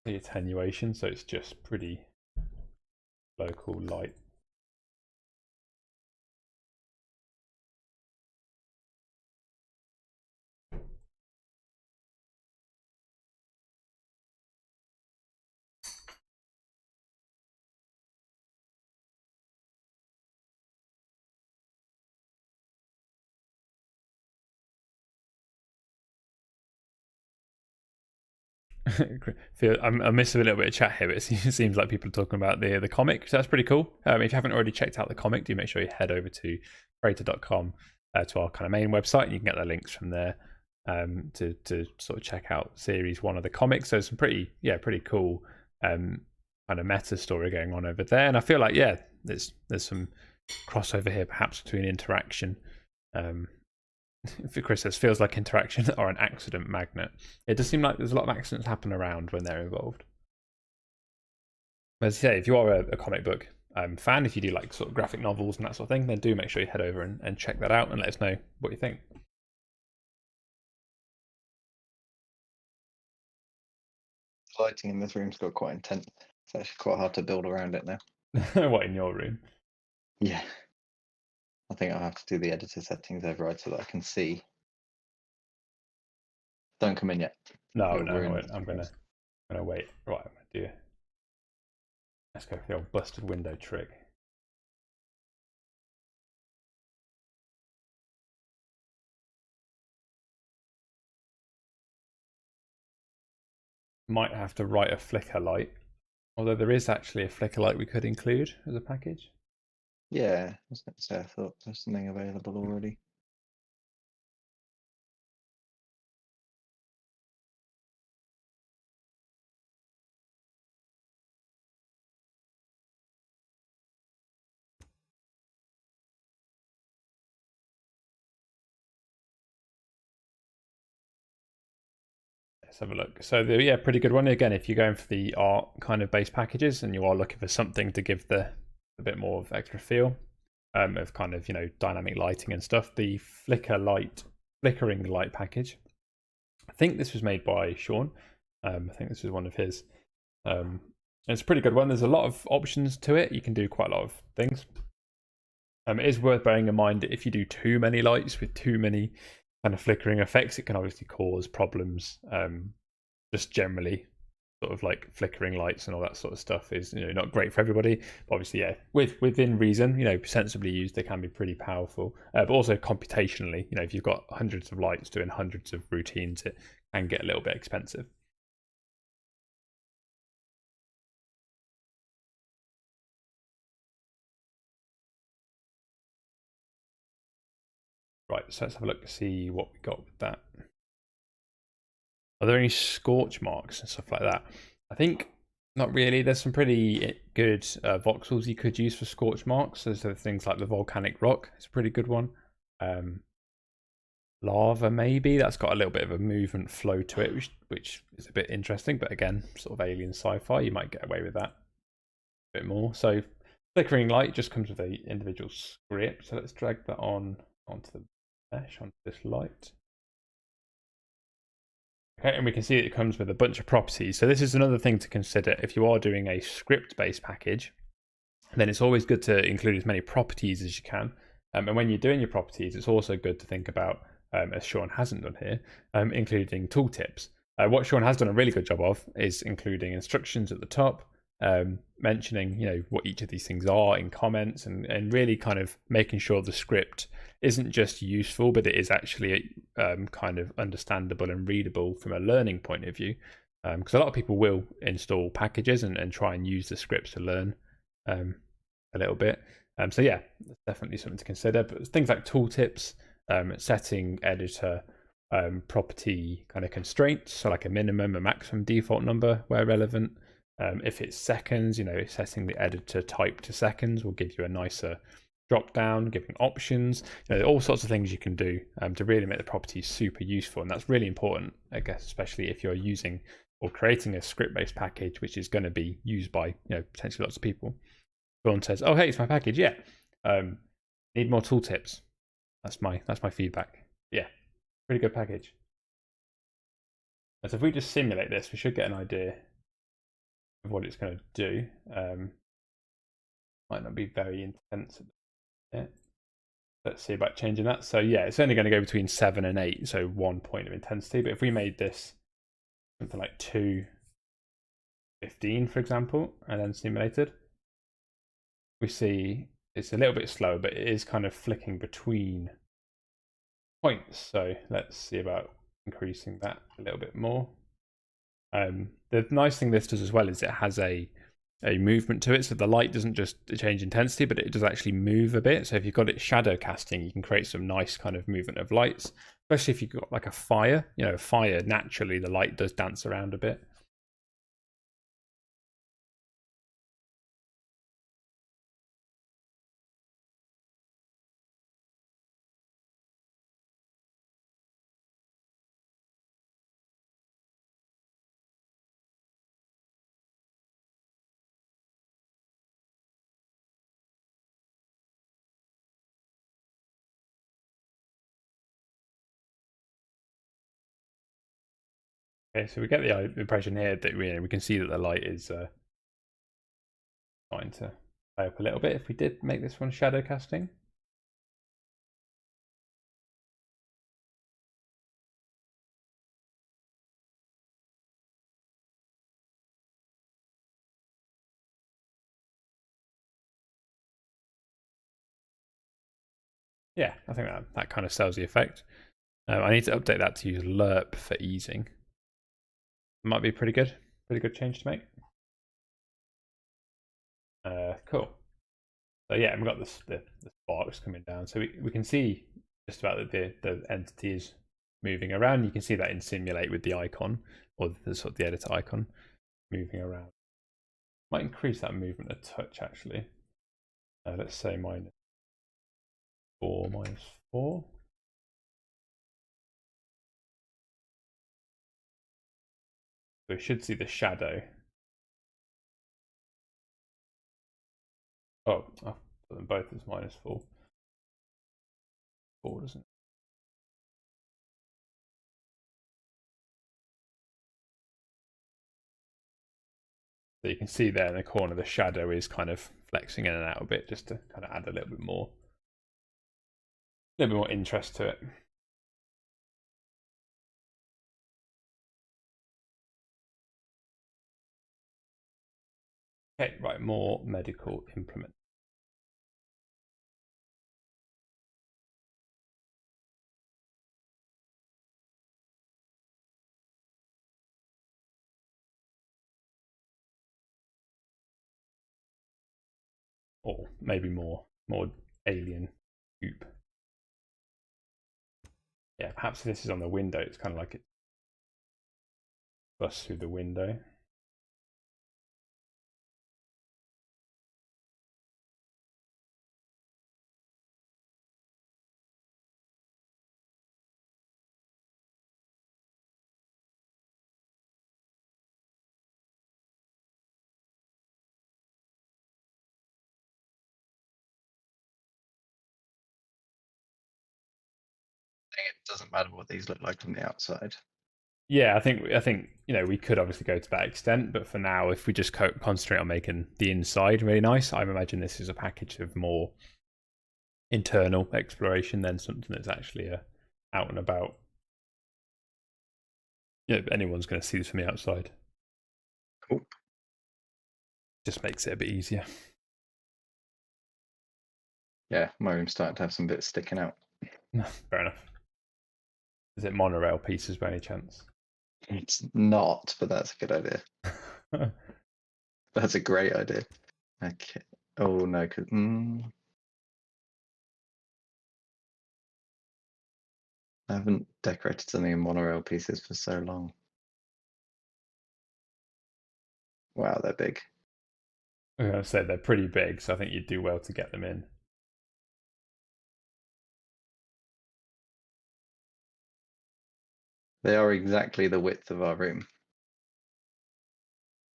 the attenuation so it's just pretty local light. I'm missing a little bit of chat here, but it seems like people are talking about the comic, so that's pretty cool. If you haven't already checked out the comic, do make sure you head over to Crayta.com to our kind of main website, and you can get the links from there to sort of check out series 1 of the comic. So some pretty cool kind of meta story going on over there, and I feel like there's some crossover here perhaps between interaction. For Chris says, feels like interaction or an accident magnet. It does seem like there's a lot of accidents happen around when they're involved. As I say, if you are a comic book fan, if you do like sort of graphic novels and that sort of thing, then do make sure you head over and check that out and let us know what you think. The lighting in this room's got quite intense. It's actually quite hard to build around it now. What, in your room? Yeah. I think I'll have to do the editor settings override so that I can see. Don't come in yet. No, I'm gonna wait. Right, I'm gonna do. Let's go for the old busted window trick. Might have to write a flicker light, although there is actually a flicker light we could include as a package. Yeah, I was going to say I thought there's something available already. Let's have a look. So yeah, pretty good one. Again, if you're going for the art kind of base packages and you are looking for something to give a bit more of extra feel of kind of, dynamic lighting and stuff, the flickering light package. I think this was made by Sean. I think this was one of his. It's a pretty good one. There's a lot of options to it. You can do quite a lot of things. It is worth bearing in mind that if you do too many lights with too many kind of flickering effects, it can obviously cause problems. Just generally, sort of like flickering lights and all that sort of stuff is not great for everybody. But obviously, yeah, within reason, sensibly used, they can be pretty powerful. But also computationally, if you've got hundreds of lights doing hundreds of routines, it can get a little bit expensive. Right, so let's have a look to see what we got with that. Are there any scorch marks and stuff like that? I think not really. There's some pretty good voxels you could use for scorch marks. So things like the volcanic rock. It's a pretty good one. Lava, maybe. That's got a little bit of a movement flow to it, which is a bit interesting. But again, sort of alien sci-fi. You might get away with that a bit more. So flickering light just comes with a individual script. So let's drag that onto the mesh, onto this light. Okay, and we can see it comes with a bunch of properties. So this is another thing to consider if you are doing a script-based package. Then it's always good to include as many properties as you can. And when you're doing your properties, it's also good to think about, as Sean hasn't done here, including tooltips. What Sean has done a really good job of is including instructions at the top, mentioning what each of these things are in comments, and really kind of making sure the script isn't just useful, but it is actually kind of understandable and readable from a learning point of view. Because a lot of people will install packages and try and use the scripts to learn a little bit. So yeah, that's definitely something to consider. But things like tooltips, setting editor property kind of constraints, so like a minimum, a maximum default number where relevant. If it's seconds, setting the editor type to seconds will give you a nicer drop down, giving options, all sorts of things you can do to really make the properties super useful. And that's really important, I guess, especially if you're using or creating a script-based package, which is going to be used by potentially lots of people. Sean says, "Oh, hey, it's my package. Yeah, need more tooltips." That's my feedback. Yeah, pretty good package. And so if we just simulate this, we should get an idea of what it's going to do. Might not be very intense. Yeah. Let's see about changing that. So yeah, it's only going to go between 7 and 8, so 1 point of intensity. But if we made this something like 2.15, for example, and then simulated, we see it's a little bit slower, but it is kind of flicking between points. So let's see about increasing that a little bit more. The nice thing this does as well is it has a movement to it, so the light doesn't just change intensity, but it does actually move a bit. So if you've got it shadow casting, you can create some nice kind of movement of lights, especially if you've got like a fire. Fire, naturally the light does dance around a bit. Okay, so we get the impression here that we can see that the light is starting to play up a little bit. If we did make this one shadow casting, yeah, I think that kind of sells the effect. I need to update that to use lerp for easing. Might be pretty good change to make. Cool. So yeah, we've got the sparks coming down, so we can see just about that the entity is moving around. You can see that in simulate with the icon, or the sort of the editor icon moving around. Might increase that movement a touch actually. Let's say -4, -4. we should see the shadow. Oh, I'll put them both as -4. 4, doesn't it? So you can see there in the corner, the shadow is kind of flexing in and out a bit, just to kind of add a little bit more interest to it. Okay, right, more medical implement. Or maybe more alien goop. Yeah, perhaps this is on the window. It's kind of like it busts through the window. It doesn't matter what these look like from the outside. Yeah, I think we could obviously go to that extent, but for now, if we just concentrate on making the inside really nice, I imagine this is a package of more internal exploration than something that's actually out and about. Anyone's going to see this from the outside. Cool. Just makes it a bit easier. Yeah, my room's starting to have some bits sticking out. Fair enough. Is it monorail pieces by any chance? It's not, but that's a good idea. That's a great idea. Okay. Oh no, because I haven't decorated something in monorail pieces for so long. Wow, they're big. I'm going to say they're pretty big, so I think you'd do well to get them in. They are exactly the width of our room.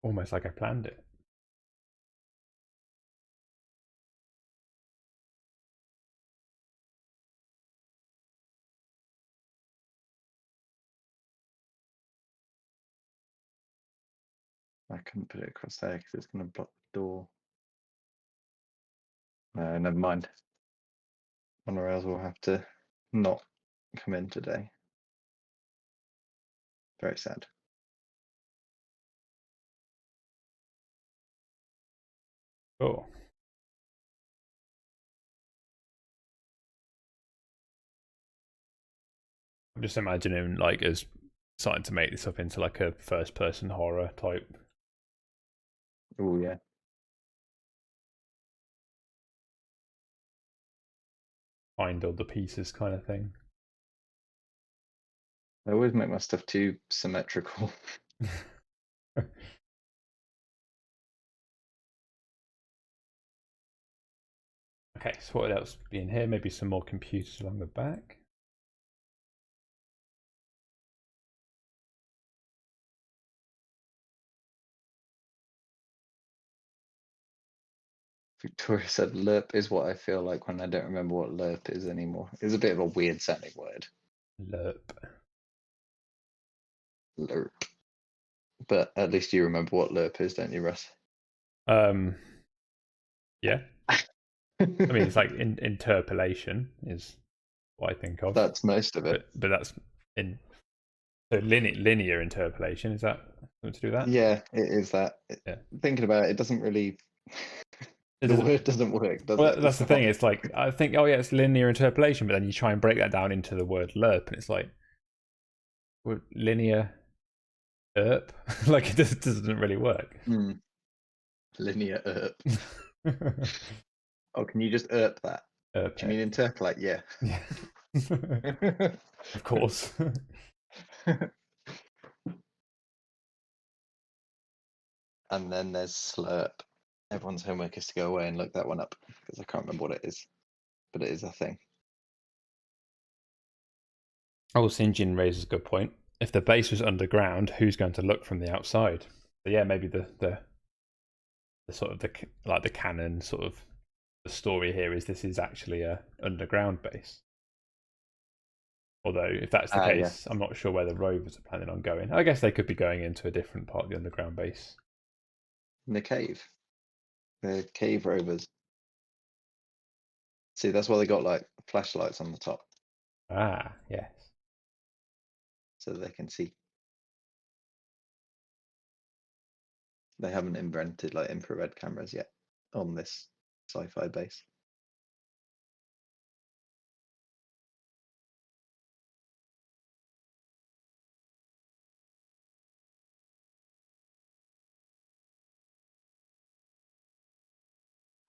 Almost like I planned it. I couldn't put it across there because it's going to block the door. No, never mind. Monorails will have to not come in today. Very sad. Cool. I'm just imagining like as starting to make this up into like a first-person horror type. Oh yeah. Find all the pieces kind of thing. I always make my stuff too symmetrical. Okay, so what else would be in here? Maybe some more computers along the back. Victoria said lerp is what I feel like when I don't remember what lerp is anymore. It's a bit of a weird sounding word. Lerp. Lerp. But at least you remember what lerp is, don't you, Russ? Yeah. I mean, it's like interpolation is what I think of. That's most of it. But that's in so linear interpolation. Is that something to do with that? Yeah, it is that. Yeah. Thinking about it, it doesn't really. The word doesn't work, does well, it? that's the thing. It's like I think, oh yeah, it's linear interpolation, but then you try and break that down into the word lerp, and it's like linear erp. Like it just doesn't really work. Linear erp. Oh, can you just erp that? Erp. Do you mean interpolate? Yeah. Yeah. Of course. And then there's slurp. Everyone's homework is to go away and look that one up because I can't remember what it is, but it is a thing. Oh, Sinjin raises a good point. if the base was underground, who's going to look from the outside? So yeah, maybe the sort of the canon sort of the story here is this is actually a underground base. Although if that's the Yeah, case, I'm not sure where the rovers are planning on going. I guess they could be going into a different part of the underground base. in the cave. The cave rovers. See, that's why they got like flashlights on the top Ah, yes. so they can see. They haven't invented like infrared cameras yet on this sci-fi base.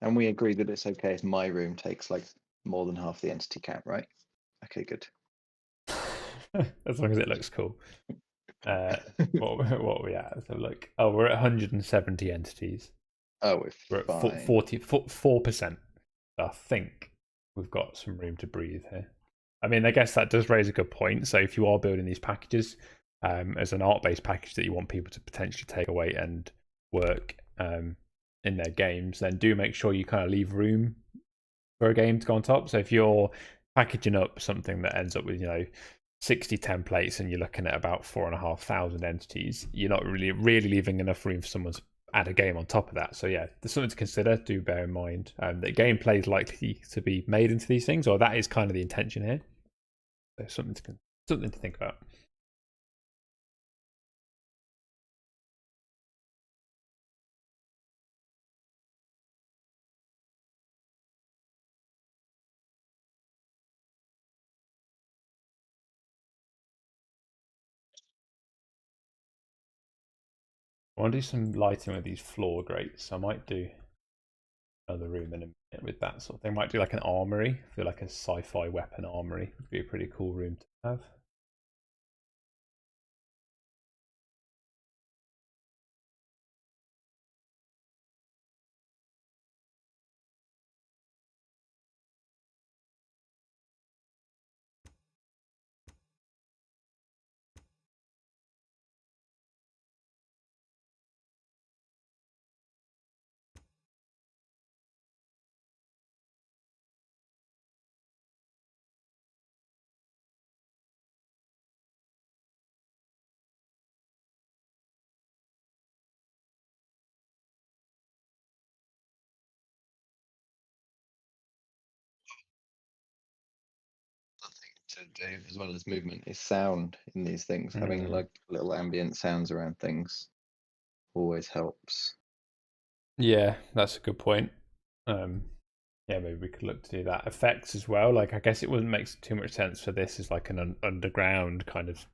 And we agree that it's okay if my room takes like more than half the entity count, right? Okay, good. As long as it looks cool. What are we at? So look, oh, we're at 170 entities. Oh, We're at fine. 4%. I think we've got some room to breathe here. I mean, I guess that does raise a good point. So if you are building these packages as an art-based package that you want people to potentially take away and work in their games, then do make sure you kind of leave room for a game to go on top. So if you're packaging up something that ends up with 60 templates and you're looking at about 4,500 entities, you're not really leaving enough room for someone to add a game on top of that. So yeah, there's something to consider. Do bear in mind that gameplay is likely to be made into these things, or that is kind of the intention here. So something to think about. I want to do some lighting with these floor grates. I might do another room in a minute with that sort of thing. I might do like an armory. I feel like a sci-fi weapon armory would be a pretty cool room to have. To do as well as movement is sound in these things. Having like little ambient sounds around things always helps. Yeah, that's a good point. Yeah, maybe we could look to do that. Effects as well. Like, I guess it wouldn't make too much sense for this as like an underground kind of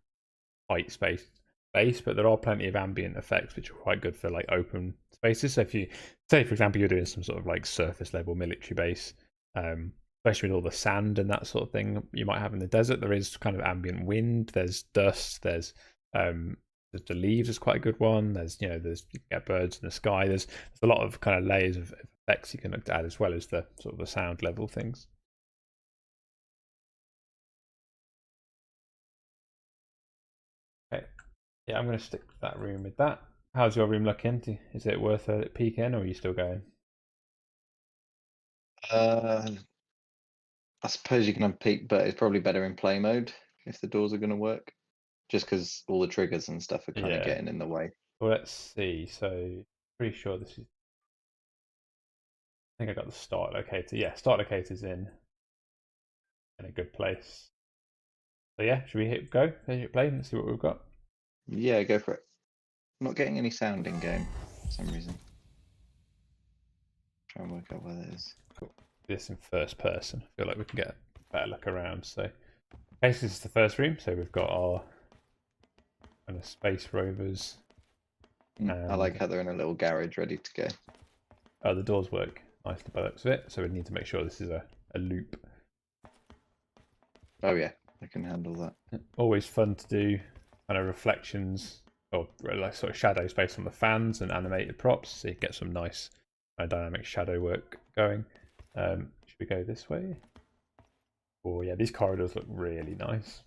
tight space base, but there are plenty of ambient effects which are quite good for like open spaces. So if you say, for example, you're doing some sort of like surface level military base, especially with all the sand and that sort of thing you might have in the desert, there is kind of ambient wind. There's dust. There's the leaves is quite a good one. There's there's you get birds in the sky. There's a lot of kind of layers of effects you can look to add as well as the sort of the sound level things. Okay, yeah, I'm going to stick with that room with that. How's your room looking? Is it worth a peek in, or are you still going? I suppose you can have peek, but it's probably better in play mode if the doors are going to work, just because all the triggers and stuff are kind of Yeah. getting in the way. Well, let's see. So, pretty sure this is. I think I got the start locator. Yeah, start locator's in a good place. So yeah, should we hit go? Hit play and see what we've got. Yeah, go for it. I'm not getting any sound in game for some reason. Try and work out where that is. Cool. This in first person. I feel like we can get a better look around. So, okay, this is the first room. So we've got our kind of space rovers. I like how they're in a little garage ready to go. Oh, the doors work nicely by the looks of it. So we need to make sure this is a loop. Oh yeah, I can handle that. Always fun to do kind of reflections or like sort of shadows based on the fans and animated props, so you get some nice dynamic shadow work going. Should we go this way? Oh yeah, these corridors look really nice.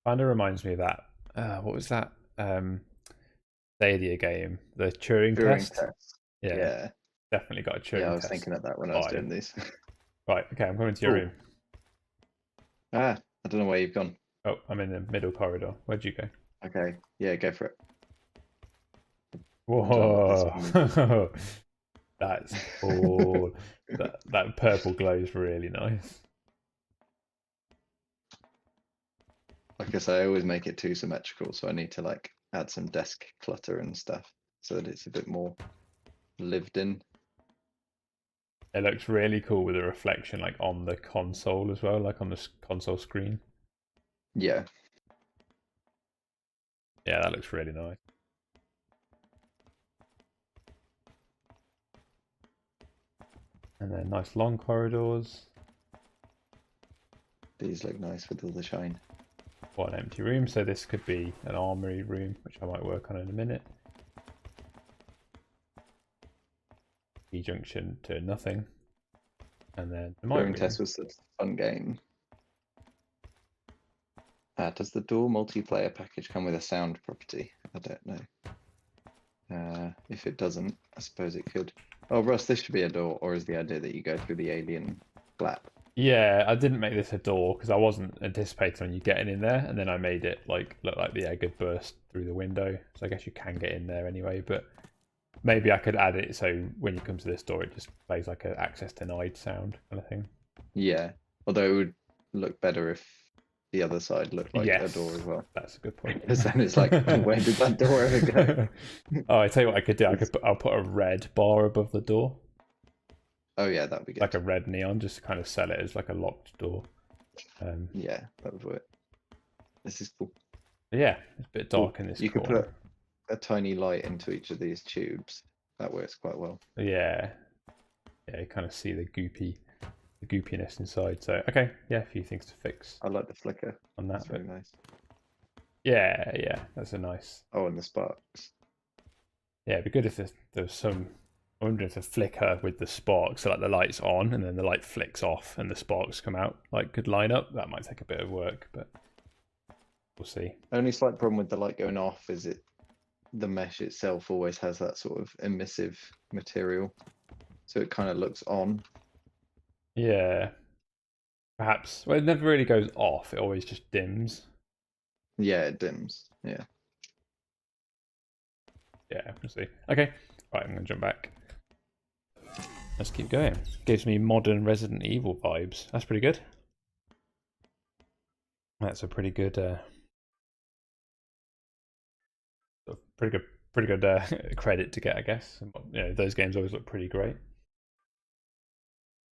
Kind of reminds me of that. What was that? Stadia game, the Turing Turing test. test. Yeah, Yeah. definitely got a Yeah, I Turing was test thinking of that when I was vibe. doing these. Right, okay, I'm coming to your Oh. room. I don't know where you've gone. Oh, I'm in the middle corridor. Where'd you go? Okay, yeah, go for it. Whoa, that's cool. That purple glow is really nice. Like I say, I always make it too symmetrical, so I need to like add some desk clutter and stuff so that it's a bit more lived in. It looks really cool with a reflection like on the console as well, like on the console screen. Yeah. Yeah, that looks really nice. And then nice long corridors. These look nice with all the shine. One empty room, so this could be an armory room, which I might work on in a minute. E junction to nothing. And then the Turing room. test was such a fun game. Does the door multiplayer package come with a sound property? I don't know. If it doesn't, I suppose it could. Oh, Russ, this should be a door, or is the idea that you go through the alien flap? Yeah, I didn't make this a door because I wasn't anticipating on you getting in there, and then I made it like look like the egg had burst through the window. So I guess you can get in there anyway, but maybe I could add it so when you come to this door, it just plays like a access denied sound kind of thing. Yeah, although it would look better if the other side looked like a door as well. That's a good point. Because then it's like, where did that door ever go? Oh, I tell you what I could do. I'll put a red bar above the door. Oh yeah, that'd be good. Like a red neon, just to kind of sell it as like a locked door. Yeah, that would work. This is cool. Yeah, it's a bit dark in this You corner. could put a tiny light into each of these tubes. That works quite well. Yeah, you kind of see the goopiness inside. So okay, yeah, a few things to fix. I like the flicker On that. That's very nice. Yeah, that's a nice. Oh, and the sparks. Yeah, it'd be good if there was some. I wonder if the flicker with the sparks, so like the light's on and then the light flicks off and the sparks come out, like could line up. That might take a bit of work, but we'll see. Only slight problem with the light going off is the mesh itself always has that sort of emissive material, so it kind of looks on. Yeah, perhaps. Well, it never really goes off. It always just dims. Yeah, it dims. Yeah. Yeah, we'll see. Okay, right, I'm gonna jump back. Let's keep going. Gives me modern Resident Evil vibes. That's pretty good. That's a pretty good, pretty good credit to get, I guess. You know, those games always look pretty great.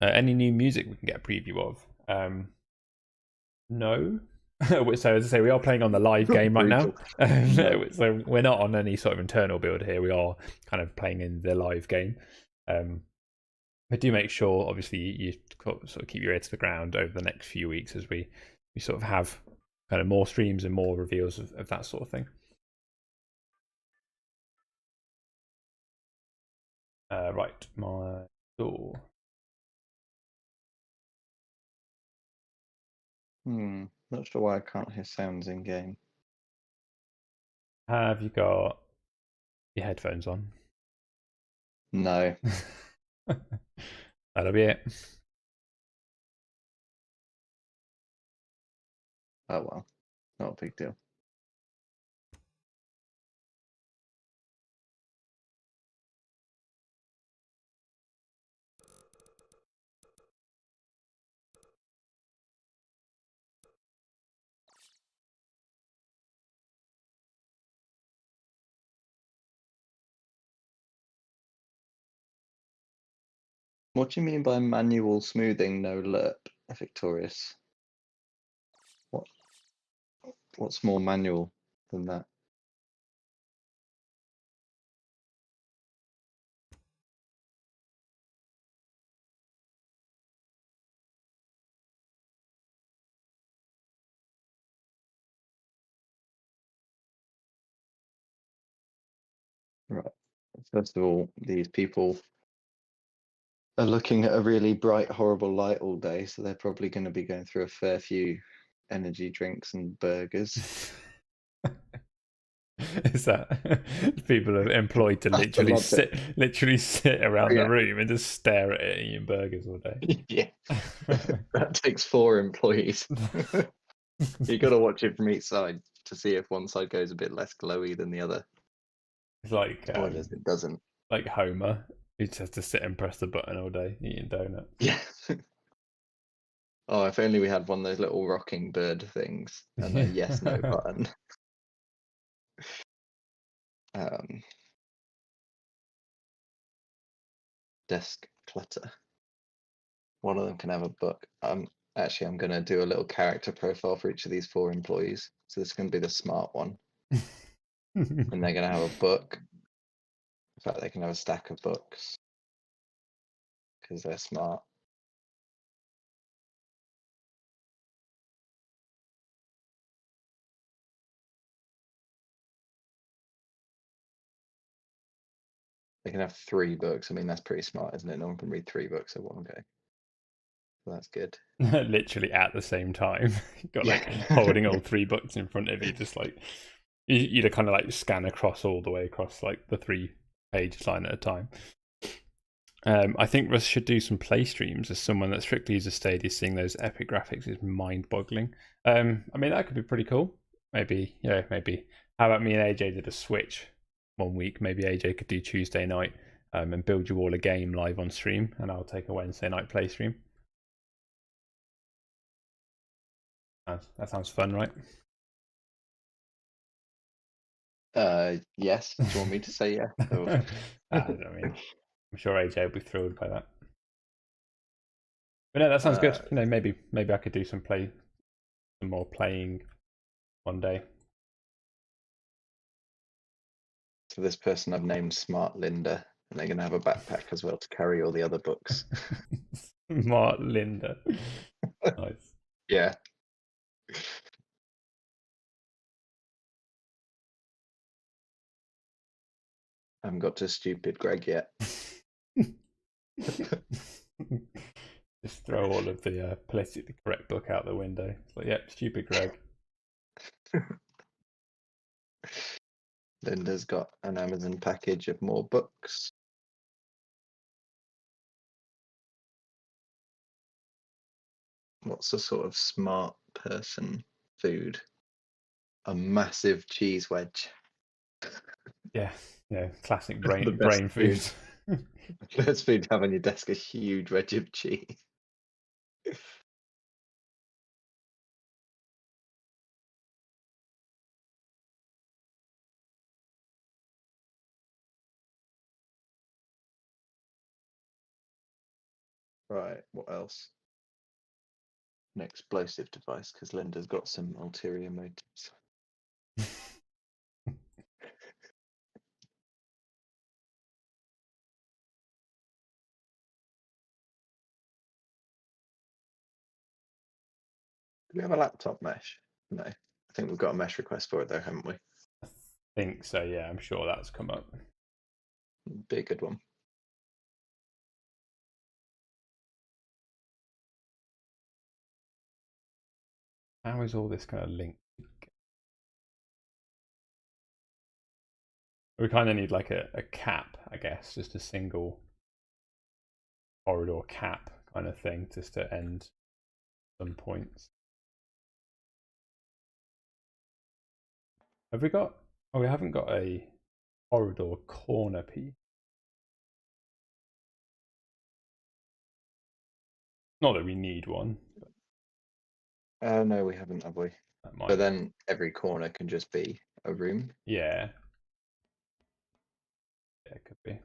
Any new music we can get a preview of? No. So as I say, we are playing on the live game right now. No. So we're not on any sort of internal build here. We are kind of playing in the live game. But do make sure, obviously, you sort of keep your ear to the ground over the next few weeks as we sort of have kind of more streams and more reveals of that sort of thing. Right, my door. Not sure why I can't hear sounds in game. Have you got your headphones on? No. That'll be it. Oh well, not a big deal. What do you mean by manual smoothing, no lerp, Victorious? What's more manual than that? Right. First of all, these people are looking at a really bright, horrible light all day, so they're probably going to be going through a fair few energy drinks and burgers. Is that people are employed to That's the literally sit around the Yeah. room and just stare at it eating burgers all day? Yeah, that takes 4 employees. You got to watch it from each side to see if one side goes a bit less glowy than the other. It's like Spoilers, it doesn't. like Homer, who just has to sit and press the button all day eating donuts. Yeah. Oh, if only we had one of those little rocking bird things and a yes no button. Desk clutter. One of them can have a book. Actually, I'm going to do a little character profile for each of these 4 employees. So this is going to be the smart one, and they're going to have a book. In fact, they can have a stack of books because they're smart. They can have 3 books. I mean, that's pretty smart, isn't it? No one can read 3 books at one go. So that's good. Literally at the same time. You've got like holding all 3 books in front of you, just like you'd kind of like scan across all the way across like the 3 page line at a time. I think Russ should do some play streams as someone that strictly uses Stadia. Seeing those epic graphics is mind-boggling. I mean, that could be pretty cool. Maybe, maybe. How about me and AJ did a switch one week? Maybe AJ could do Tuesday night and build you all a game live on stream, and I'll take a Wednesday night play stream. That sounds fun, right? Yes. Do you want me to say yeah? I mean, I'm sure AJ will be thrilled by that. But no, that sounds good. Maybe I could do some more playing one day. So this person I've named Smart Linda, and they're going to have a backpack as well to carry all the other books. Smart Linda. Nice. Yeah. I haven't got to stupid Greg yet. Just throw all of the politically correct book out the window. It's like, yep, stupid Greg. Linda's got an Amazon package of more books. What's a sort of smart person food? A massive cheese wedge. Yeah, classic brain food. Best food to have on your desk, a huge wedge of cheese. Right, what else? An explosive device, because Linda's got some ulterior motives. Do we have a laptop mesh? No. I think we've got a mesh request for it though, haven't we? I think so, yeah. I'm sure that's come up. Be a good one. How is all this kind of linked? We kind of need like a cap, I guess, just a single corridor cap kind of thing, just to end some points. Have we got? Oh, we haven't got a corridor corner piece. Not that we need one. No, we haven't, have we? But then every corner can just be a room. Yeah. Yeah, it could be.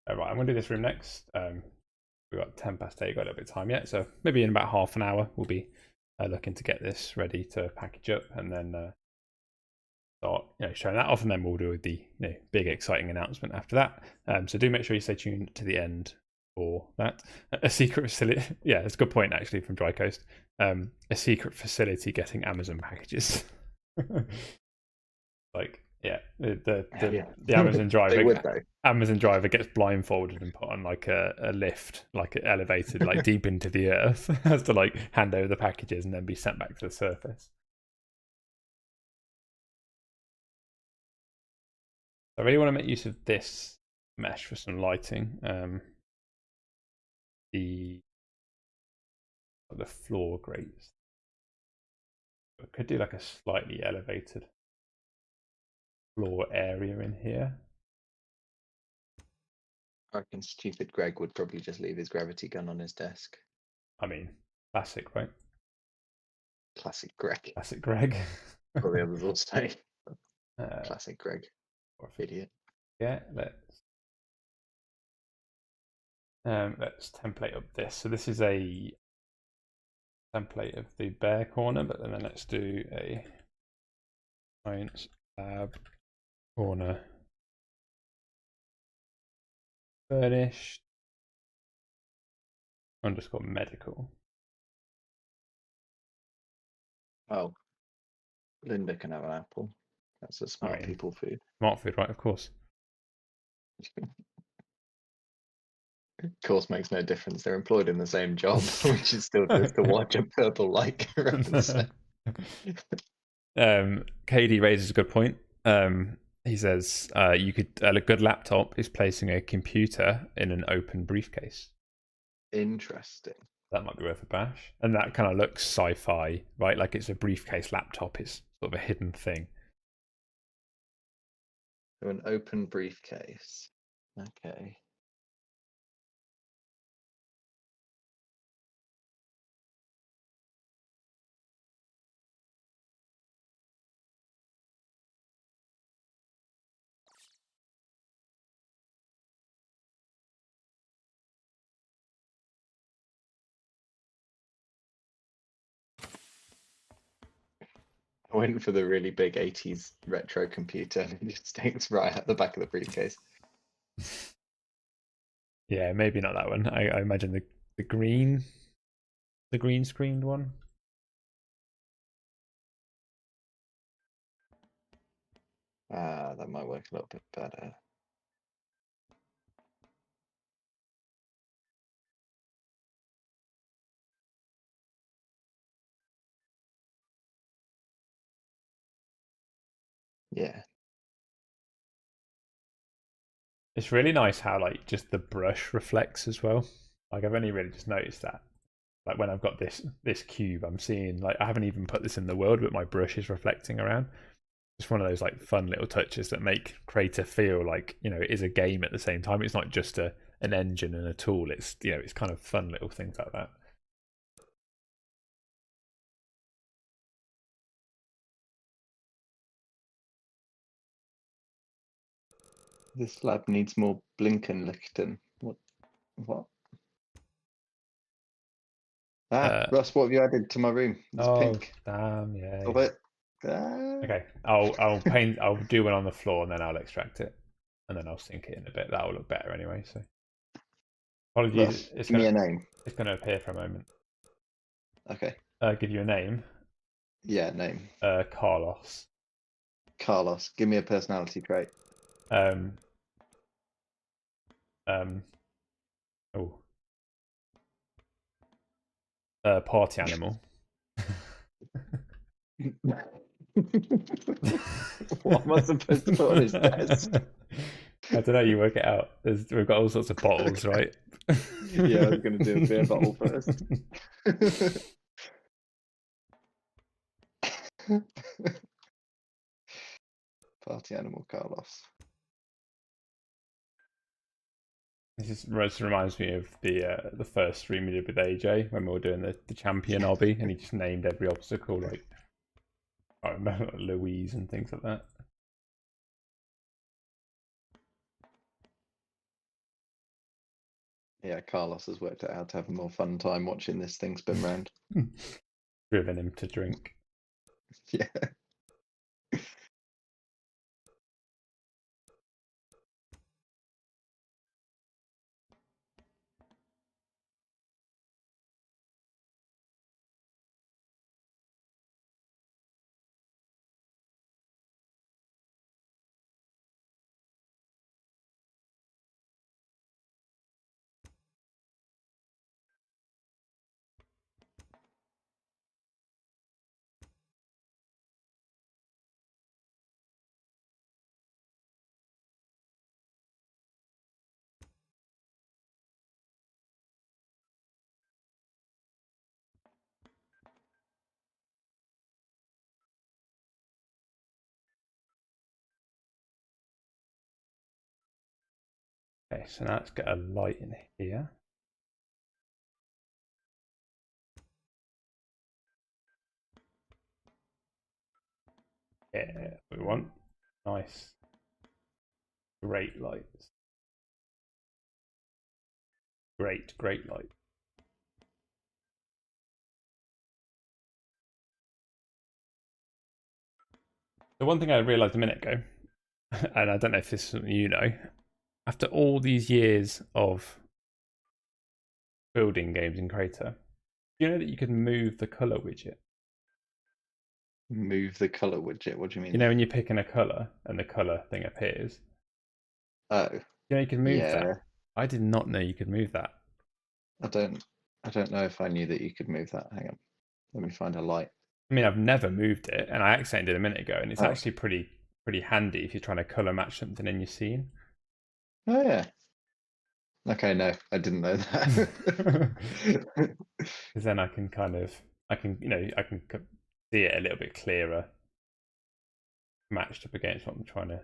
All right, I'm going to do this room next. We've got 10 past 8, got a little bit of time yet. So maybe in about half an hour, we'll be looking to get this ready to package up and then start showing that off. And then we'll do the big exciting announcement after that. So do make sure you stay tuned to the end for that. A secret facility. Yeah, it's a good point actually from Dry Coast. A secret facility getting Amazon packages. Like, Yeah, the Yeah. Amazon They driver would though. Amazon driver gets blindfolded and put on like a lift, like elevated like deep into the earth, has to like hand over the packages and then be sent back to the surface. I really want to make use of this mesh for some lighting. The floor grates. I could do like a slightly elevated floor area in here. I reckon stupid Greg would probably just leave his gravity gun on his desk. I mean, classic, right? Classic Greg. Classic Greg. Or the others will say. uh, Classic Greg. Idiot. Yeah, let's template up this. So this is a template of the bare corner, but then let's do a science lab corner furnished underscore medical. Oh, Linda can have an apple. That's a smart people food. Smart food, right? Of course. Of course, makes no difference. They're employed in the same job, which is still just to watch a purple light represent. KD raises a good point. He says you could a good laptop is placing a computer in an open briefcase. Interesting. That might be worth a bash. And that kind of looks sci-fi, right? Like it's a briefcase laptop. It's sort of a hidden thing. So an open briefcase. Okay. I went for the really big 80s retro computer and it just sticks right at the back of the briefcase. Yeah, maybe not that one. I imagine the green screened one. That might work a little bit better. Yeah. It's really nice how like just the brush reflects as well. Like I've only really just noticed that. Like when I've got this cube, I'm seeing like I haven't even put this in the world, but my brush is reflecting around. It's one of those like fun little touches that make Crayta feel like it is a game at the same time. It's not just an engine and a tool. It's it's kind of fun little things like that. This lab needs more Blinkenlichten. What? Russ, what have you added to my room? It's pink. Damn, yeah. Stop it. Okay, I'll do one on the floor and then I'll extract it, and then I'll sync it in a bit. That will look better anyway. So, apologies. Russ, give me a name. It's gonna appear for a moment. Okay. Give you a name. Yeah, name. Carlos. Carlos. Give me a personality trait. Oh. Party animal. What am I supposed to put on his desk? I don't know. You work it out. We've got all sorts of bottles, right? Yeah, I was going to do a beer bottle first. Party animal, Carlos. This reminds me of the first stream we did with AJ when we were doing the champion obby, and he just named every obstacle like I remember like Louise and things like that. Yeah, Carlos has worked out how to have a more fun time watching this thing spin round. Driven him to drink. Yeah. Okay, so now let's get a light in here. Yeah, we want nice, great lights. Great light. The one thing I realized a minute ago, and I don't know if this is something you know, after all these years of building games in Crayta, you know that you can move the color widget. Move the color widget. What do you You mean? know when you're picking a color and the color thing appears. Oh, You know you can move yeah. that. I did not know you could move that. I don't know if I knew that you could move that. Hang on. Let me find a light. I mean, I've never moved it, and I accidentally did a minute ago, and it's Oh. actually pretty handy if you're trying to color match something in your scene. Oh yeah. Okay, no, I didn't know that. Because then I can I can see it a little bit clearer, matched up against what I'm trying to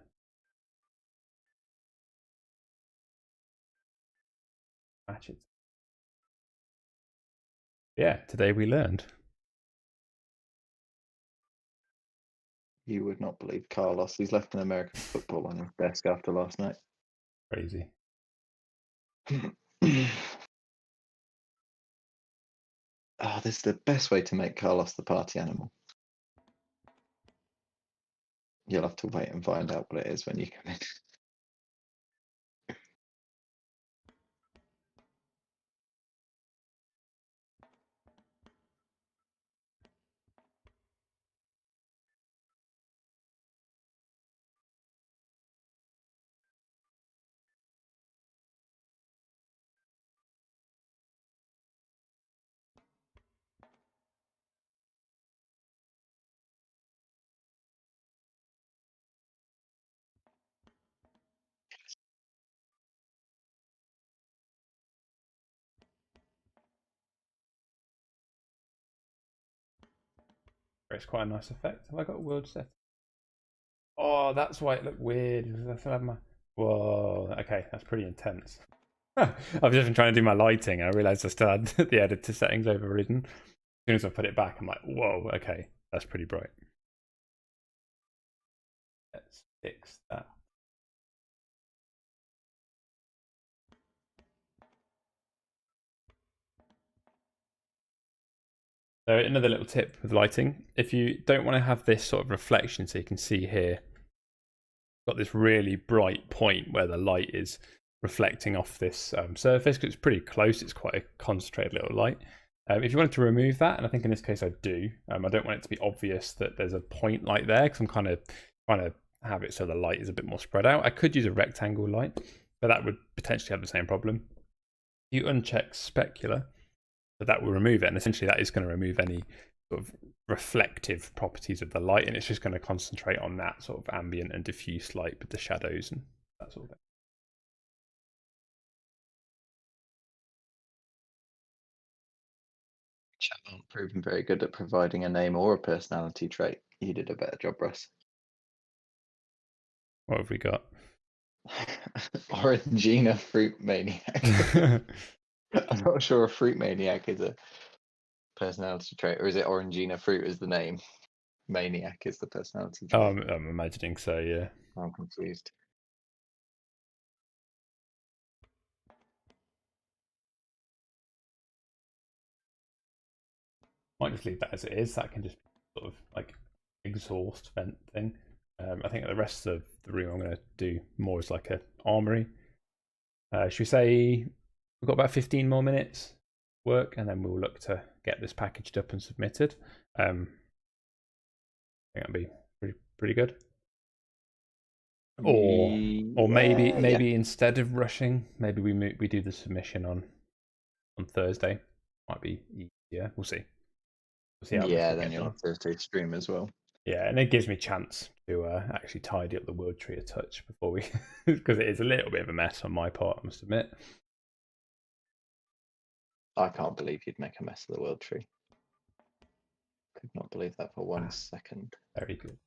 match it. Yeah, today we learned. You would not believe Carlos. He's left an American football on his desk after last night. Crazy. Oh, this is the best way to make Carlos the party animal. You'll have to wait and find out what it is when you come in. It's quite a nice effect. Have I got a world set? Oh, that's why it looked weird. I still have my. Whoa. Okay, that's pretty intense. I've just been trying to do my lighting. And I realized I still had the editor settings overridden. As soon as I put it back, I'm like, whoa. Okay, that's pretty bright. Let's fix that. So another little tip with lighting, if you don't want to have this sort of reflection, so you can see here, got this really bright point where the light is reflecting off this surface, because it's pretty close, it's quite a concentrated little light. If you wanted to remove that, and I think in this case I do, I don't want it to be obvious that there's a point light there, because I'm kind of trying to have it so the light is a bit more spread out. I could use a rectangle light, but that would potentially have the same problem. You uncheck specular, so that will remove it, and essentially that is going to remove any sort of reflective properties of the light, and it's just going to concentrate on that sort of ambient and diffuse light with the shadows and that sort of thing. Chat aren't proven very good at providing a name or a personality trait. You did a better job, Russ. What have we got? Orangina fruit maniac. I'm not sure a fruit maniac is a personality trait, or is it Orangina fruit is the name? Maniac is the personality trait. I'm imagining so, yeah. I'm confused. Might just leave that as it is. That can just sort of like exhaust vent thing. I think the rest of the room I'm going to do more as like a armory. Should we say we've got about 15 more minutes work, and then we'll look to get this packaged up and submitted. I think that'd be pretty good. Or maybe yeah. instead of rushing, maybe we do the submission on Thursday. Might be easier. We'll see. We'll see how this Yeah, will then get you'll done. have Thursday stream as well. Yeah, and it gives me a chance to actually tidy up the world tree a touch before we, because it is a little bit of a mess on my part, I must admit. I can't believe you'd make a mess of the world tree. Could not believe that for 1 second. Very good.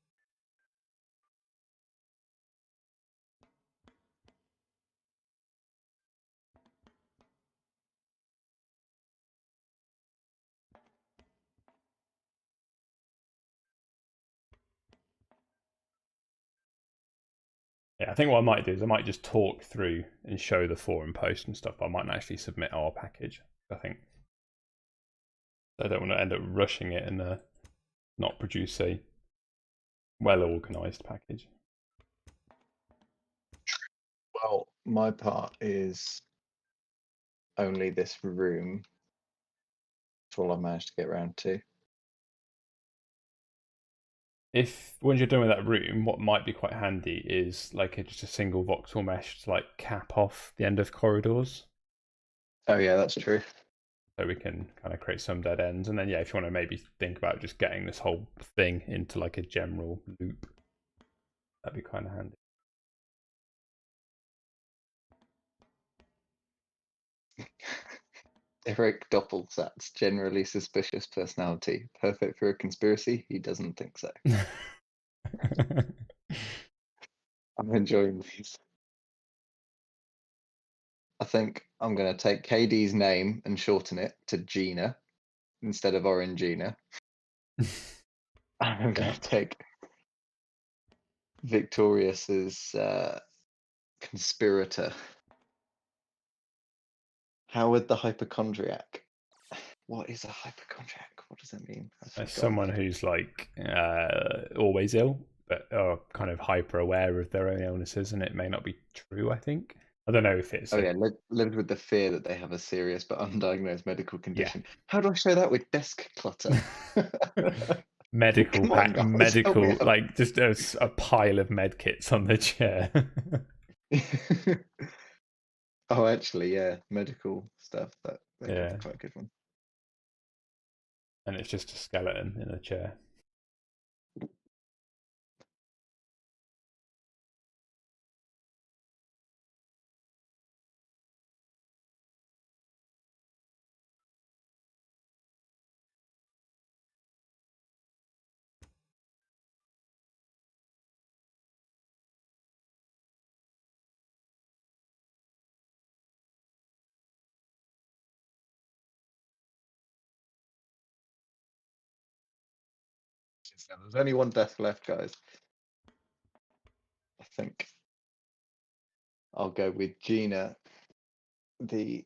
Yeah, I think what I might do is I might just talk through and show the forum post and stuff, but I might not actually submit our package. I think I don't want to end up rushing it and not produce a well-organized package. Well, my part is only this room. That's all I managed to get around to. If once you're done with that room, what might be quite handy is like just a single voxel mesh to like cap off the end of corridors, Oh yeah, that's true. so we can kind of create some dead ends. And then yeah, if you want to maybe think about just getting this whole thing into like a general loop, that'd be kind of handy. Eric Doppelsatz, generally suspicious personality. Perfect for a conspiracy? He doesn't think so. I'm enjoying these. I think I'm going to take KD's name and shorten it to Gina instead of Orangina. I'm going to take Victorious's conspirator. Howard the hypochondriac. What is a hypochondriac? What does that mean? Someone who's like always ill, but are kind of hyper aware of their own illnesses, and it may not be true. I think I don't know if it's. Oh yeah, lived with the fear that they have a serious but undiagnosed medical condition. Yeah. How do I show that with desk clutter? medical Come on, guys, help me out. like just a pile of med kits on the chair. Oh, actually, yeah, medical stuff. That could Yeah. be quite a good one. And it's just a skeleton in a chair. There's only one desk left, guys. I think I'll go with Gina, the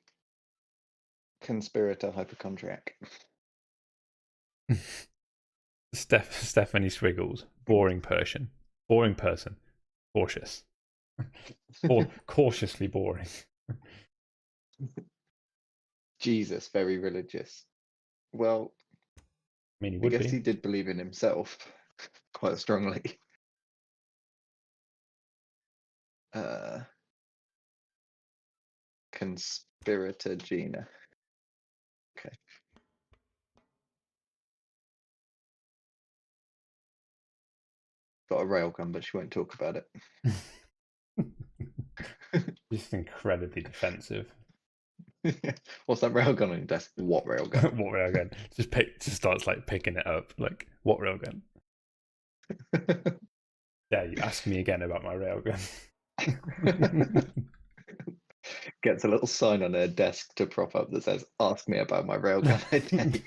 conspirator hypochondriac. Stephanie Swiggles, boring person, cautious, cautiously boring. Jesus, very religious. Well, I mean, he I would guess be. he did believe in himself quite strongly. Conspirator Gina. Okay. Got a railgun, but she won't talk about it. Just incredibly defensive. What's that railgun on your desk? What railgun? What railgun? Just starts like picking it up. Like, what railgun? Yeah, you ask me again about my railgun. Gets a little sign on her desk to prop up that says, "Ask me about my railgun today."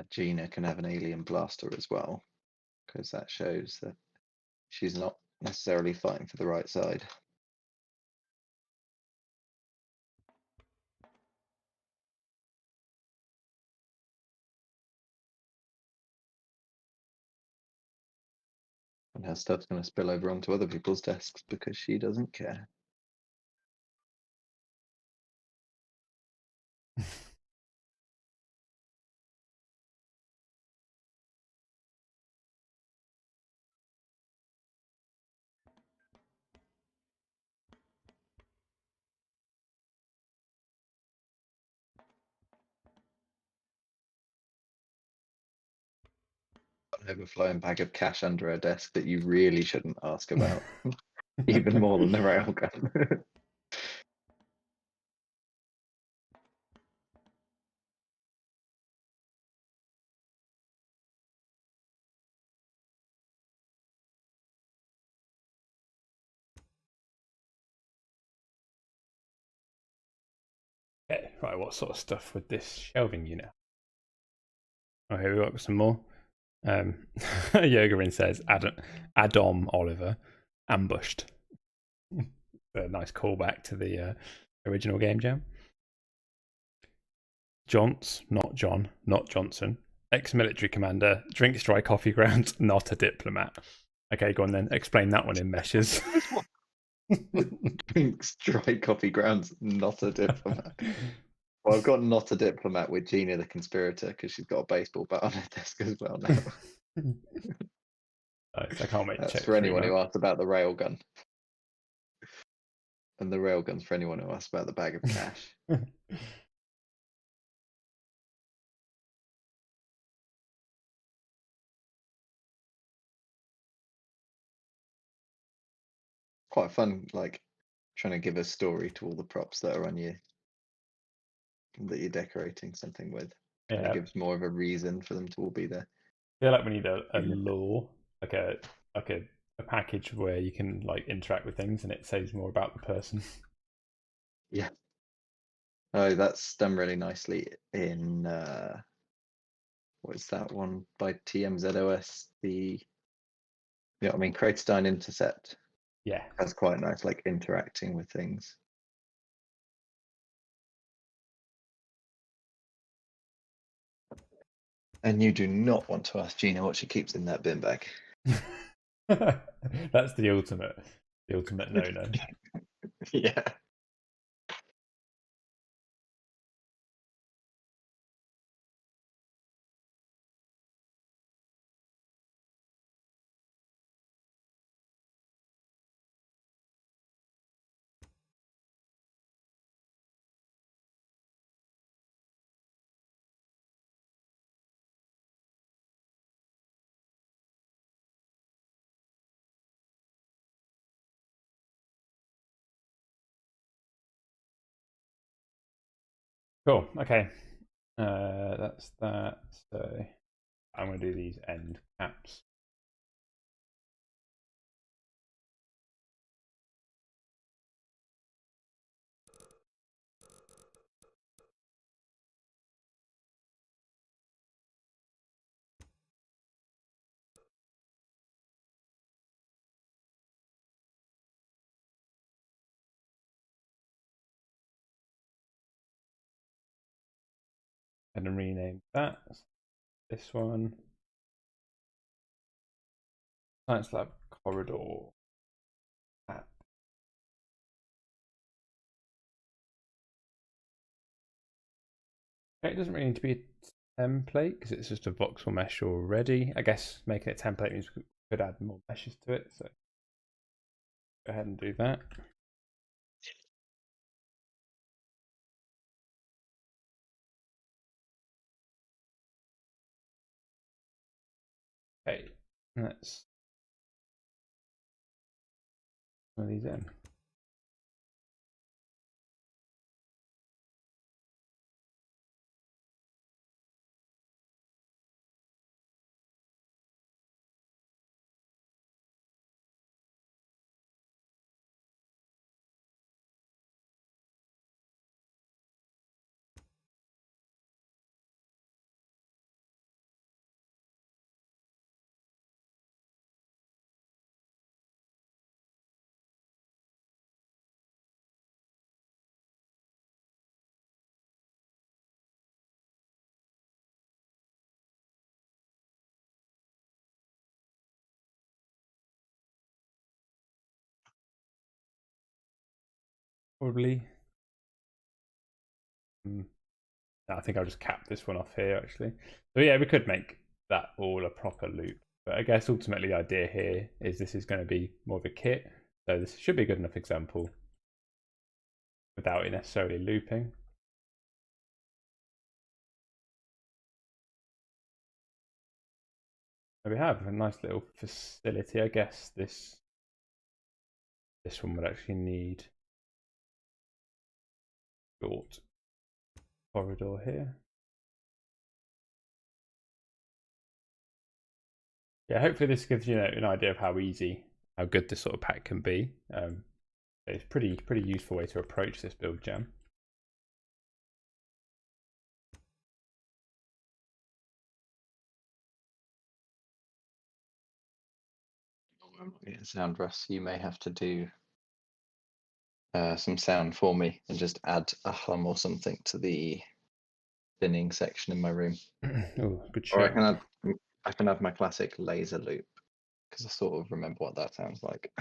Gina can have an alien blaster as well, because that shows that she's not necessarily fighting for the right side. And her stuff's going to spill over onto other people's desks because she doesn't care. An overflowing bag of cash under her desk that you really shouldn't ask about, even more than the railgun. Okay, right, what sort of stuff with this shelving unit? Oh, here we got some more. Yogerin says, Adam Oliver, ambushed. A nice callback to the original game jam. Johns, not John, not Johnson. Ex-military commander, drinks dry coffee grounds, not a diplomat. Okay, go on then. Explain that one in meshes. Drinks dry coffee grounds, not a diplomat. Well, I've got not a diplomat with Gina the conspirator because she's got a baseball bat on her desk as well now. Nice. I can't wait to That's check for through anyone now. who asked about the railgun. And the railgun's for anyone who asked about the bag of cash. Quite fun, like trying to give a story to all the props that are on you that you're decorating something with. Kind Yeah, of gives more of a reason for them to all be there. I feel like we need a lore, like a package where you can like interact with things and it says more about the person. Yeah. Oh, that's done really nicely in what is that one by TMZOS? I mean, Crayta Intercept Yeah. has quite nice, like interacting with things. And you do not want to ask Gina what she keeps in that bin bag. That's the ultimate no-no. Yeah. Cool. Okay. That's that. So I'm going to do these end caps. And then rename that. This one. Science Lab Corridor app. Okay, it doesn't really need to be a template because it's just a voxel mesh already. I guess making it a template means we could add more meshes to it. So go ahead and do that. Okay, let's put these in. Probably. I think I'll just cap this one off here actually. So yeah, we could make that all a proper loop. But I guess ultimately the idea here is this is going to be more of a kit. So this should be a good enough example without it necessarily looping. So we have a nice little facility. I guess this one would actually need short corridor here. Yeah, hopefully this gives you an idea of how good this sort of pack can be. It's pretty useful way to approach this build jam. I'm not getting sound, Russ. You may have to do some sound for me and just add a hum or something to the thinning section in my room. Oh, good Or shout. I can have my classic laser loop because I sort of remember what that sounds like.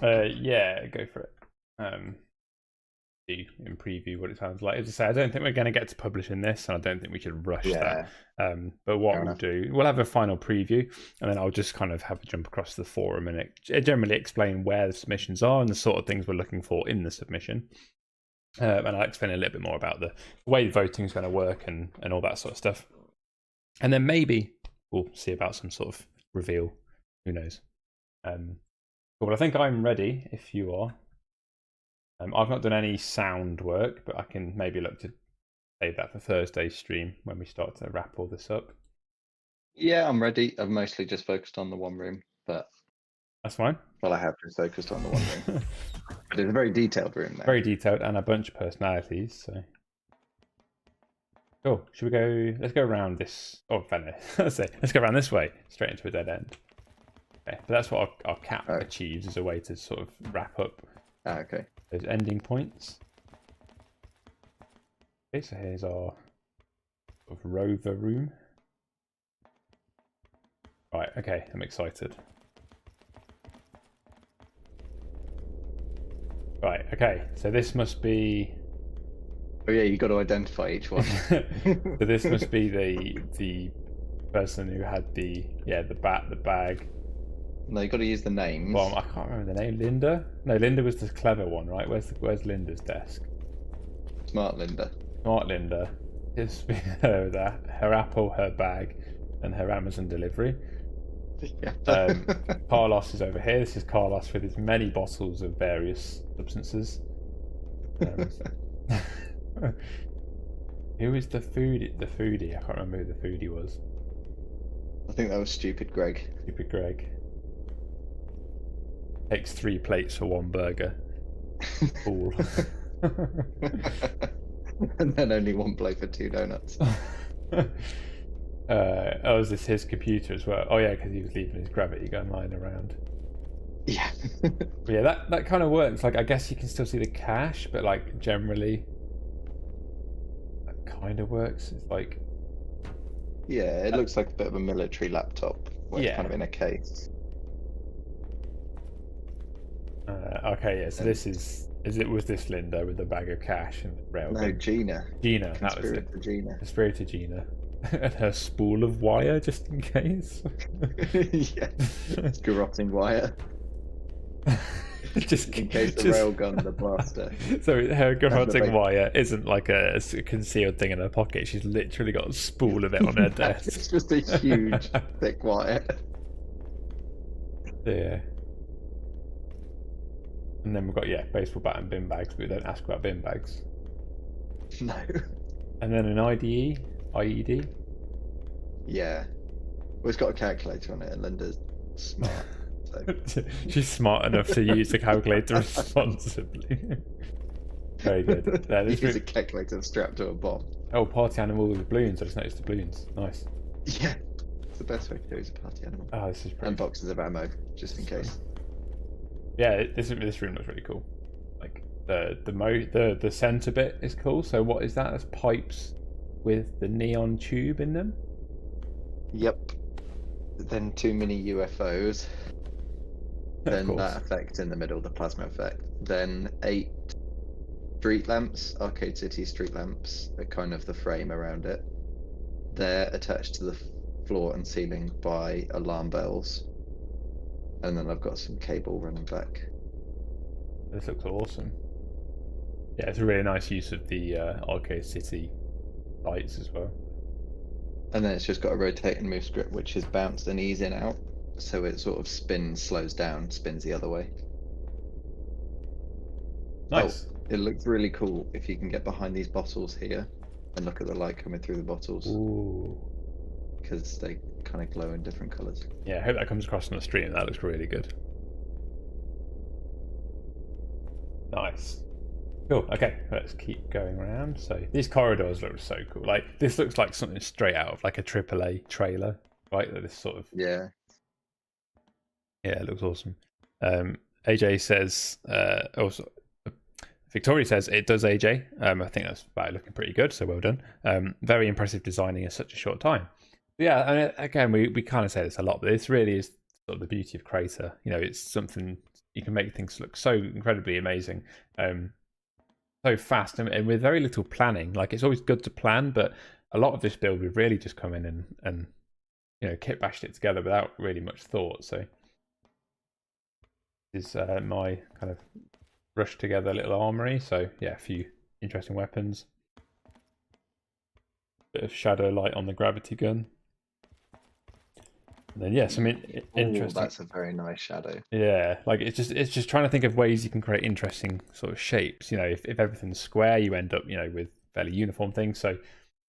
Yeah, go for it. See in preview what it sounds like. As I say, I don't think we're going to get to publishing this, and I don't think we should rush that. But what we'll do, we'll have a final preview, and then I'll just kind of have a jump across the forum and generally explain where the submissions are and the sort of things we're looking for in the submission. And I'll explain a little bit more about the way the voting is going to work and all that sort of stuff. And then maybe we'll see about some sort of reveal. Who knows? But I think I'm ready if you are. I've not done any sound work, but I can maybe look to save that for Thursday's stream when we start to wrap all this up. Yeah, I'm ready. I've mostly just focused on the one room, but that's fine. Well, I have just focused on the one room. But it's a very detailed room now. Very detailed and a bunch of personalities, so. Cool. Should we go? Let's go around this. Oh, let's go around this way, straight into a dead end. Okay, but that's what our cap achieves as a way to sort of wrap up. Okay. Those ending points. Okay, so here's our sort of rover room. Right, okay, I'm excited. Right, okay, so this must be... Oh yeah, you got to identify each one. So this must be the person who had the bag. No, you got to use the names. Well, I can't remember the name. Linda? No, Linda was the clever one, right? Where's Linda's desk? Smart Linda. Smart Linda. It's her Apple, her bag, and her Amazon delivery. Yeah. Carlos is over here. This is Carlos with his many bottles of various substances. Who is the foodie? I can't remember who the foodie was. I think that was Stupid Greg. Stupid Greg. Takes 3 plates for 1 burger. Cool. And then only 1 plate for 2 donuts. Oh, is this his computer as well? Oh yeah, because he was leaving his gravity gun lying around. Yeah. But yeah, that kind of works. Like, I guess you can still see the cache, but like generally, that kind of works. It's like, yeah, it looks like a bit of a military laptop. Where it's kind of in a case. Okay, yeah. So this was this Linda with the bag of cash and the railgun? No, Gina. Gina, that was it. Gina. Conspirator Gina. And her spool of wire, just in case. Yeah, garroting wire. Just in case the railgun, the blaster. So her garroting wire isn't like a concealed thing in her pocket. She's literally got a spool of it on her desk. It's just a huge, thick wire. Yeah. And then we've got, baseball bat and bin bags, but we don't ask about bin bags. No. And then an IED? Yeah. Well, it's got a calculator on it, and Linda's smart. So. She's smart enough to use the calculator responsibly. Very good. Use a calculator strapped to a bomb. Oh, party animal with balloons. I just noticed the balloons. Nice. Yeah. It's the best way to do is a party animal. Oh, this is pretty. And boxes of ammo, just in case. Yeah, this room looks really cool. Like the center bit is cool. So what is that? That's pipes with the neon tube in them. Yep. Then 2 mini UFOs. Then that effect in the middle, the plasma effect. Then 8 street lamps, Arcade City street lamps, are kind of the frame around it. They're attached to the floor and ceiling by alarm bells. And then I've got some cable running back. This looks awesome. Yeah, it's a really nice use of the Arcade City lights as well. And then it's just got a rotate and move script, which is bounce and ease in out. So it sort of spins, slows down, spins the other way. Nice. Oh, it looks really cool if you can get behind these bottles here and look at the light coming through the bottles. Ooh. Because they kind of glow in different colours. Yeah, I hope that comes across on the stream. That looks really good. Nice. Cool. Okay, let's keep going around. So these corridors look so cool. Like, this looks like something straight out of like a AAA trailer, right? This sort of Yeah, it looks awesome. AJ says, also, Victoria says it does, AJ. I think that's looking pretty good, so well done. Very impressive designing in such a short time. Yeah, and again, we kind of say this a lot, but this really is sort of the beauty of Crayta. You know, it's something you can make things look so incredibly amazing, so fast, and with very little planning. Like, it's always good to plan, but a lot of this build we've really just come in and you know, kit bashed it together without really much thought. So this is my kind of rush together little armory. So yeah, a few interesting weapons, bit of shadow light on the gravity gun, and then yeah, some interesting. That's a very nice shadow. Yeah, like it's just trying to think of ways you can create interesting sort of shapes. You know, if everything's square, you end up, you know, with fairly uniform things. So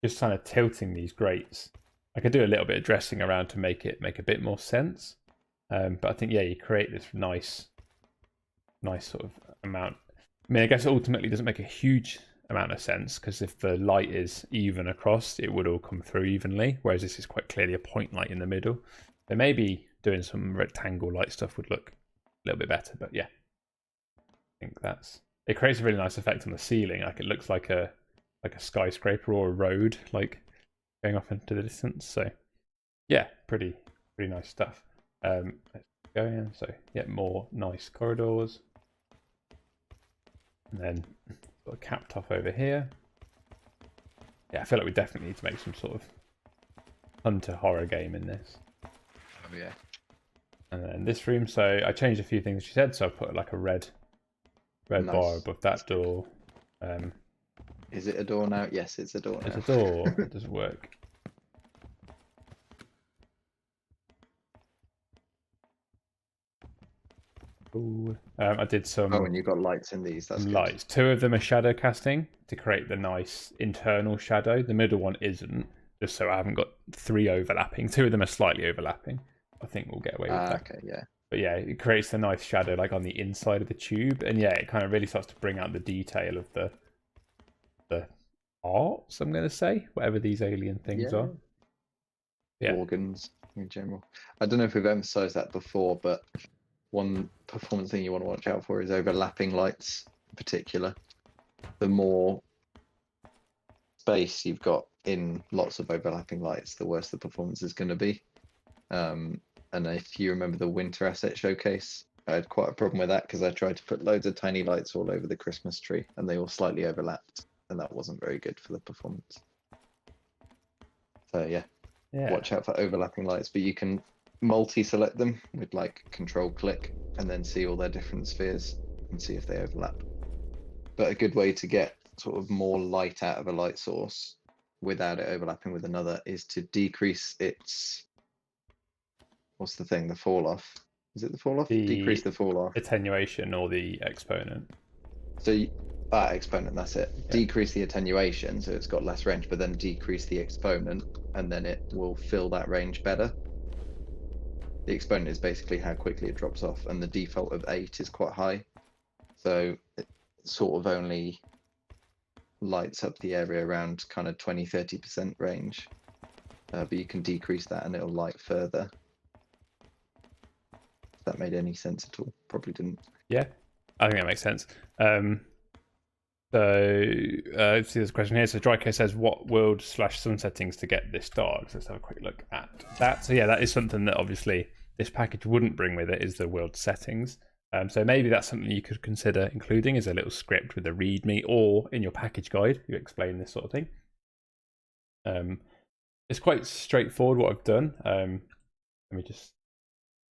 just kind of tilting these grates. I could do a little bit of dressing around to make it make a bit more sense. But I think, yeah, you create this nice sort of amount. I mean, I guess ultimately it doesn't make a huge amount of sense, because if the light is even across, it would all come through evenly, whereas this is quite clearly a point light in the middle. So maybe doing some rectangle light stuff would look a little bit better, but yeah, I think it creates a really nice effect on the ceiling. Like, it looks like a skyscraper or a road, like going off into the distance. So yeah, pretty nice stuff. Let's go in. So yeah, more nice corridors, and then sort of capped off over here. Yeah, I feel like we definitely need to make some sort of hunter horror game in this. Oh yeah. And then this room, so I changed a few things she said, so I put like a red nice bar above that door. Is it a door now? Yes, it's a door now. It's a door. It doesn't work. Ooh. I did some. Oh, and you got lights in these. That's good. Lights. 2 of them are shadow casting to create the nice internal shadow. The middle one isn't, just so I haven't got 3 overlapping. 2 of them are slightly overlapping. I think we'll get away with that. Okay, yeah. But yeah, it creates a nice shadow like on the inside of the tube, and yeah, it kind of really starts to bring out the detail of the arts, I'm going to say, whatever these alien things are. Yeah. Organs in general. I don't know if we've emphasized that before, but one performance thing you want to watch out for is overlapping lights in particular. The more space you've got in lots of overlapping lights, the worse the performance is going to be. And if you remember the winter asset showcase, I had quite a problem with that because I tried to put loads of tiny lights all over the Christmas tree and they all slightly overlapped, and that wasn't very good for the performance. So yeah, watch out for overlapping lights, but you can multi-select them with like control click and then see all their different spheres and see if they overlap. But a good way to get sort of more light out of a light source without it overlapping with another is to decrease its, what's the thing, the fall off? Is it the fall off? Decrease the fall off. Attenuation or the exponent. So exponent, that's it. Yeah. Decrease the attenuation so it's got less range, but then decrease the exponent and then it will fill that range better. The exponent is basically how quickly it drops off, and the default of 8 is quite high. So it sort of only lights up the area around kind of 20-30% range. But you can decrease that and it'll light further. If that made any sense at all? Probably didn't. Yeah, I think that makes sense. See this question here. So Dryco says, what world/sun settings to get this dark? So let's have a quick look at that. So yeah, that is something that obviously this package wouldn't bring with it, is the world settings. So maybe that's something you could consider including as a little script with a README, or in your package guide, you explain this sort of thing. It's quite straightforward what I've done. Let me just,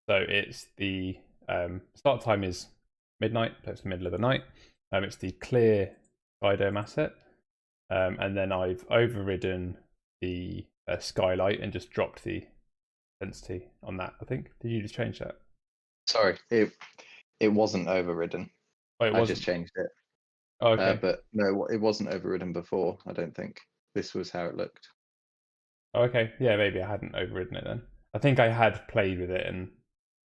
so it's the start time is midnight, so it's the middle of the night. It's the clear skydome asset, and then I've overridden the skylight and just dropped the density on that. I think, did you just change that? Sorry, it wasn't overridden. Oh, it wasn't? I just changed it. Oh, okay. But no, it wasn't overridden before, I don't think. This was how it looked. Oh, okay, yeah, maybe I hadn't overridden it then. I think I had played with it and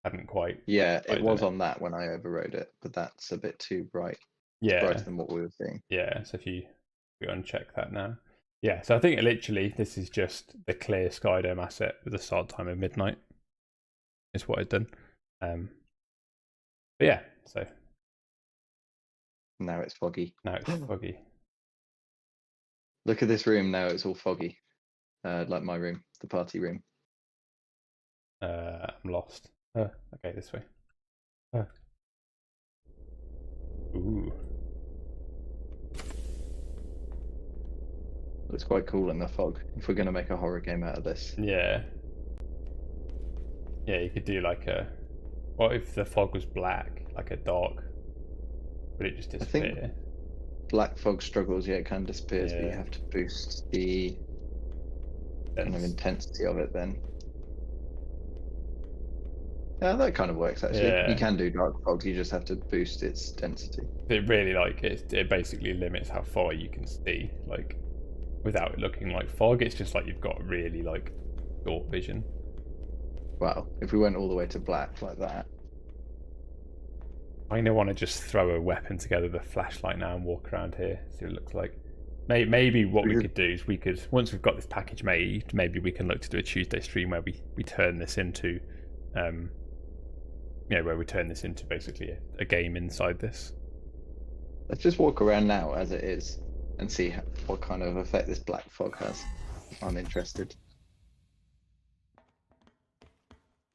hadn't quite. Yeah, it was on that when I overrode it, but that's a bit too bright. Yeah, brighter than what we were seeing. Yeah, so if you uncheck that now. Yeah, so I think literally this is just the clear skydome asset with a start time of midnight. Is what I've done. But yeah, so Now it's foggy. now it's foggy. Look at this room now, it's all foggy. Like my room, the party room. I'm lost. Okay, this way. Ooh. Looks quite cool in the fog, if we're going to make a horror game out of this. Yeah. Yeah, you could do like a... What if the fog was black, like a dark? Would it just disappear? I think black fog struggles, yeah, it kind of disappears, but you Yeah. have to boost the kind of intensity of it then. Yeah, that kind of works actually. Yeah. You can do dark fog, you just have to boost its density. It really like it basically limits how far you can see, like without it looking like fog. It's just like you've got really like short vision. Wow, if we went all the way to black like that. I want to just throw a weapon together with a flashlight now and walk around here, see what it looks like. Maybe what we could do is we could, once we've got this package made, maybe we can look to do a Tuesday stream where we turn this into where we turn this into basically a game inside this. Let's just walk around now as it is and see what kind of effect this black fog has. I'm interested.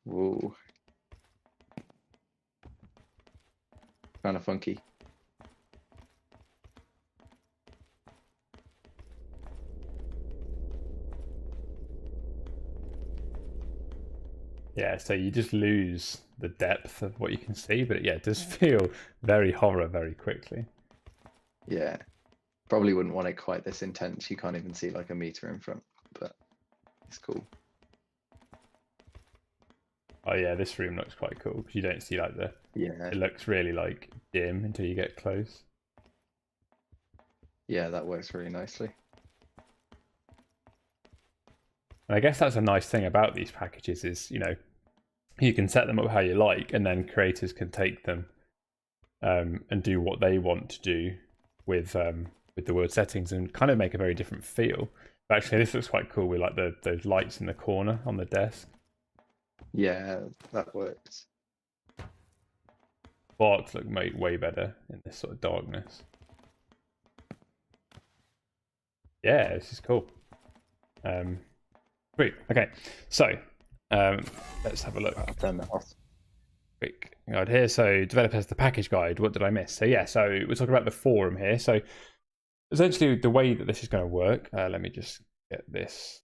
Whoa. Kind of funky. Yeah, so you just lose the depth of what you can see, but yeah, it does feel very horror very quickly. Yeah. Probably wouldn't want it quite this intense. You can't even see like a meter in front, but it's cool. Oh yeah, this room looks quite cool because you don't see like it looks really like dim until you get close. Yeah, that works really nicely. And I guess that's a nice thing about these packages is, you can set them up how you like, and then creators can take them and do what they want to do with the world settings and kind of make a very different feel. But actually, this looks quite cool with like those lights in the corner on the desk. Yeah, that works. Sparks look way better in this sort of darkness. Yeah, this is cool. Great. Okay, so let's have a look. I'll turn that off. Quick guide here. So developer has the package guide. What did I miss? So yeah, so we're talking about the forum here. So essentially the way that this is going to work, let me just get this.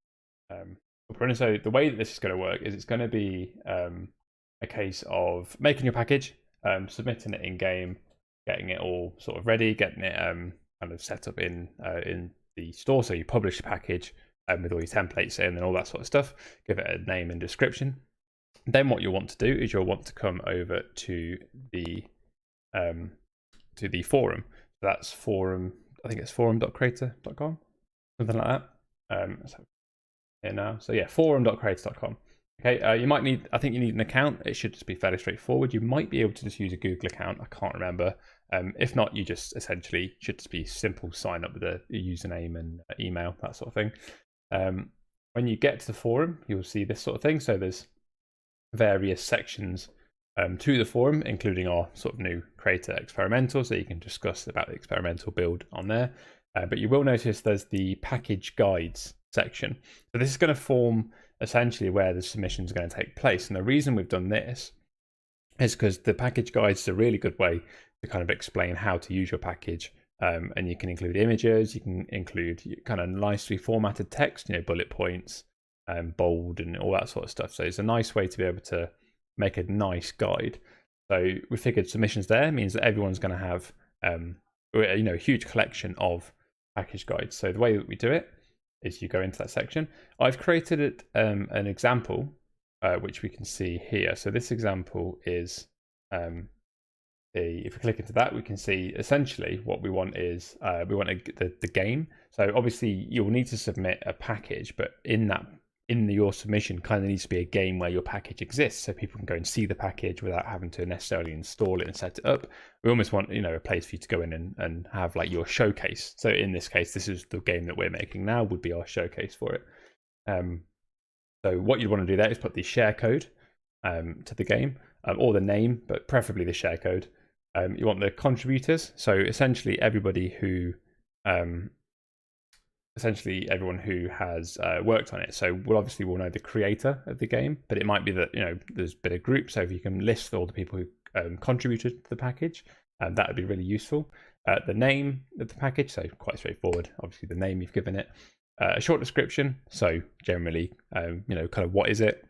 So the way that this is going to work is it's going to be a case of making your package, submitting it in game, getting it all sort of ready, getting it kind of set up in the store. So you publish the package with all your templates in and all that sort of stuff. Give it a name and description. Then what you'll want to do is you'll want to come over to the forum. So that's forum. I think it's forum.crayta.com, something like that. So here now. So yeah, forum.crayta.com. Okay, you might need. I think you need an account. It should just be fairly straightforward. You might be able to just use a Google account. I can't remember. If not, you just essentially should just be simple sign up with a username and email, that sort of thing. When you get to the forum, you'll see this sort of thing. So there's various sections to the forum, including our sort of new Crayta experimental, so you can discuss about the experimental build on there. But you will notice there's the package guides section. So this is going to form essentially where the submission is going to take place. And the reason we've done this is because the package guides is a really good way to kind of explain how to use your package. And you can include images, you can include kind of nicely formatted text, bullet points, bold and all that sort of stuff. So it's a nice way to be able to make a nice guide. So we figured submissions there means that everyone's going to have a huge collection of package guides. So the way that we do it is you go into that section. I've created an example which we can see here. So this example is if we click into that, we can see essentially what we want is we want the game. So obviously you'll need to submit a package, but in your submission kind of needs to be a game where your package exists, so people can go and see the package without having to necessarily install it and set it up. We almost want a place for you to go in and have like your showcase. So in this case, this is the game that we're making now, would be our showcase for it. So what you'd want to do there is put the share code to the game, or the name, but preferably the share code. You want the contributors, so essentially everybody who everyone who has worked on it. So we'll know the creator of the game, but it might be that there's a bit of group. So if you can list all the people who contributed to the package, that would be really useful. The name of the package, so quite straightforward. Obviously, the name you've given it. A short description, so generally, kind of what is it,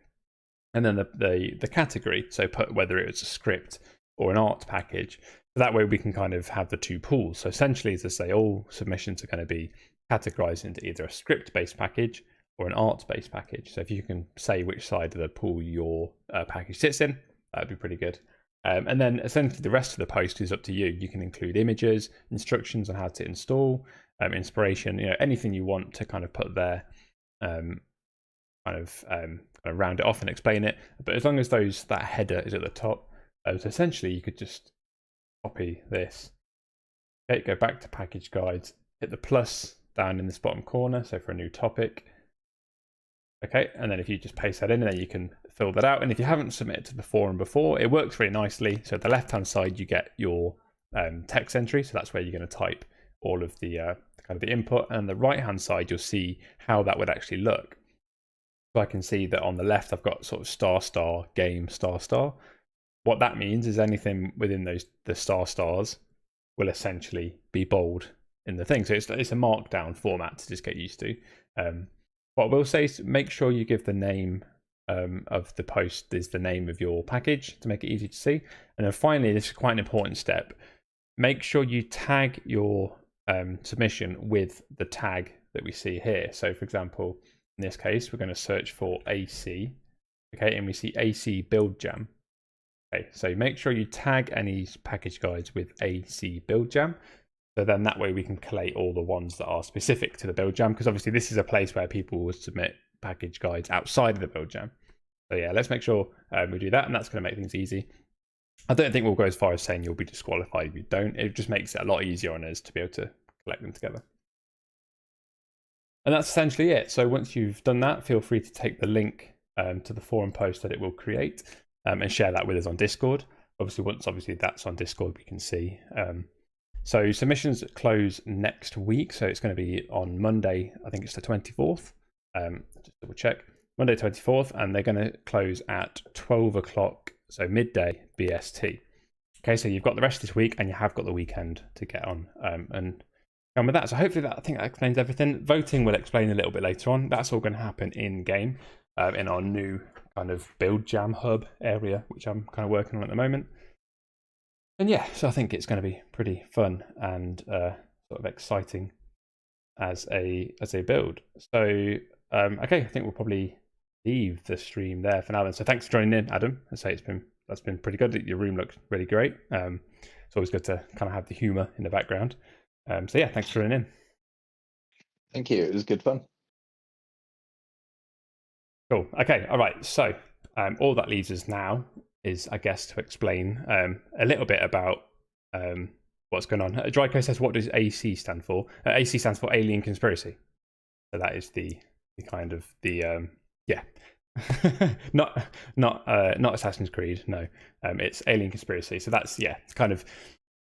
and then the category. So put whether it's a script or an art package. So that way we can kind of have the two pools. So essentially, as I say, all submissions are going to be categorized into either a script-based package or an art-based package. So if you can say which side of the pool your package sits in, that would be pretty good. And then essentially the rest of the post is up to you. You can include images, instructions on how to install, inspiration, anything you want to kind of put there, kind of round it off and explain it. But as long as that header is at the top, so essentially you could just copy this. Okay, go back to package guides, hit the plus down in this bottom corner, so for a new topic. Okay, and then if you just paste that in, then you can fill that out. And if you haven't submitted to the forum before, it works really nicely. So at the left-hand side, you get your text entry. So that's where you're going to type all of the kind of the input. And on the right-hand side, you'll see how that would actually look. So I can see that on the left, I've got sort of star, game, star. What that means is anything within the stars will essentially be bold in the thing. So it's a markdown format to just get used to. What I will say is make sure you give the name of the post is the name of your package to make it easy to see. And then finally, this is quite an important step. Make sure you tag your submission with the tag that we see here. So for example, in this case, we're going to search for AC. Okay, and we see AC Build Jam. Okay, so make sure you tag any package guides with AC Build Jam. So then that way we can collate all the ones that are specific to the Build Jam, because obviously this is a place where people will submit package guides outside of the Build Jam. So yeah, let's make sure we do that, and that's going to make things easy. I don't think we'll go as far as saying you'll be disqualified if you don't. It just makes it a lot easier on us to be able to collect them together. And that's essentially it. So once you've done that, feel free to take the link to the forum post that it will create and share that with us on Discord. Once that's on Discord, we can see. So submissions close next week. So it's going to be on Monday, I think it's the 24th. Just double check. Monday 24th, and they're going to close at 12 o'clock, so midday BST. Okay, so you've got the rest of this week, and you have got the weekend to get on and come with that. So hopefully I think that explains everything. Voting will explain a little bit later on. That's all going to happen in game in our new kind of Build Jam hub area, which I'm kind of working on at the moment. And yeah, so I think it's going to be pretty fun and sort of exciting as a build. So okay, I think we'll probably leave the stream there for now then. So thanks for joining in, Adam. I say that's been pretty good. Your room looks really great. It's always good to kind of have the humour in the background. So yeah, thanks for joining in. Thank you. It was good fun. Cool. Okay. All right. So all that leaves us now is, I guess, to explain a little bit about what's going on. Dryco says, what does AC stand for? AC stands for Alien Conspiracy. So that is the kind of the yeah, not Assassin's Creed. No, it's Alien Conspiracy. So that's it's kind of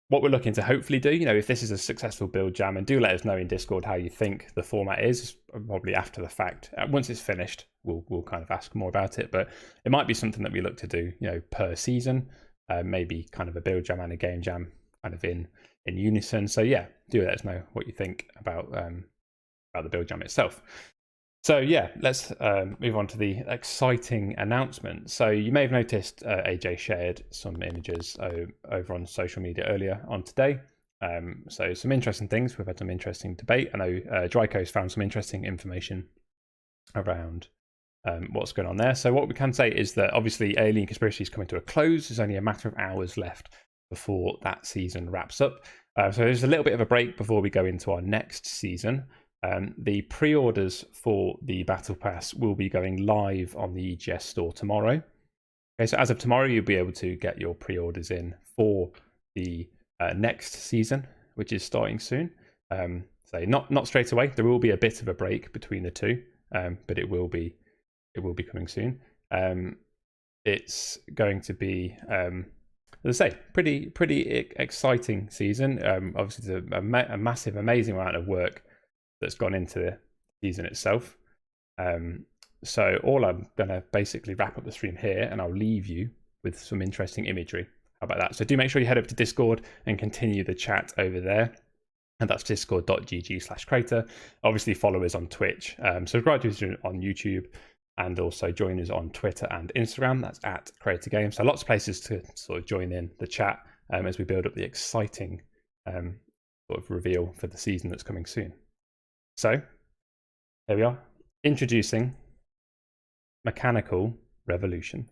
what we're looking to hopefully do. If this is a successful build jam, and do let us know in Discord how you think the format is. Probably after the fact, once it's finished, we'll kind of ask more about it. But it might be something that we look to do, per season. Maybe kind of a build jam and a game jam, kind of in unison. So yeah, do let us know what you think about the build jam itself. So yeah, let's move on to the exciting announcement. So you may have noticed AJ shared some images over on social media earlier on today. So some interesting things. We've had some interesting debate. I know Dryco's found some interesting information around what's going on there. So what we can say is that obviously Alien Conspiracy is coming to a close. There's only a matter of hours left before that season wraps up. So there's a little bit of a break before we go into our next season. The pre-orders for the Battle Pass will be going live on the EGS store tomorrow. Okay, so as of tomorrow, you'll be able to get your pre-orders in for the next season, which is starting soon. So not straight away. There will be a bit of a break between the two, but it will be coming soon. it's going to be, as I say, pretty exciting season. Obviously, it's a massive, amazing amount of work that's gone into the season itself. So all I'm going to basically wrap up the stream here, and I'll leave you with some interesting imagery. How about that? So do make sure you head over to Discord and continue the chat over there. And that's discord.gg/Crayta. Obviously, follow us on Twitch. Subscribe to us on YouTube, and also join us on Twitter and Instagram. That's at Crayta Games. So lots of places to sort of join in the chat as we build up the exciting sort of reveal for the season that's coming soon. So here we are, introducing Mechanical Revolution.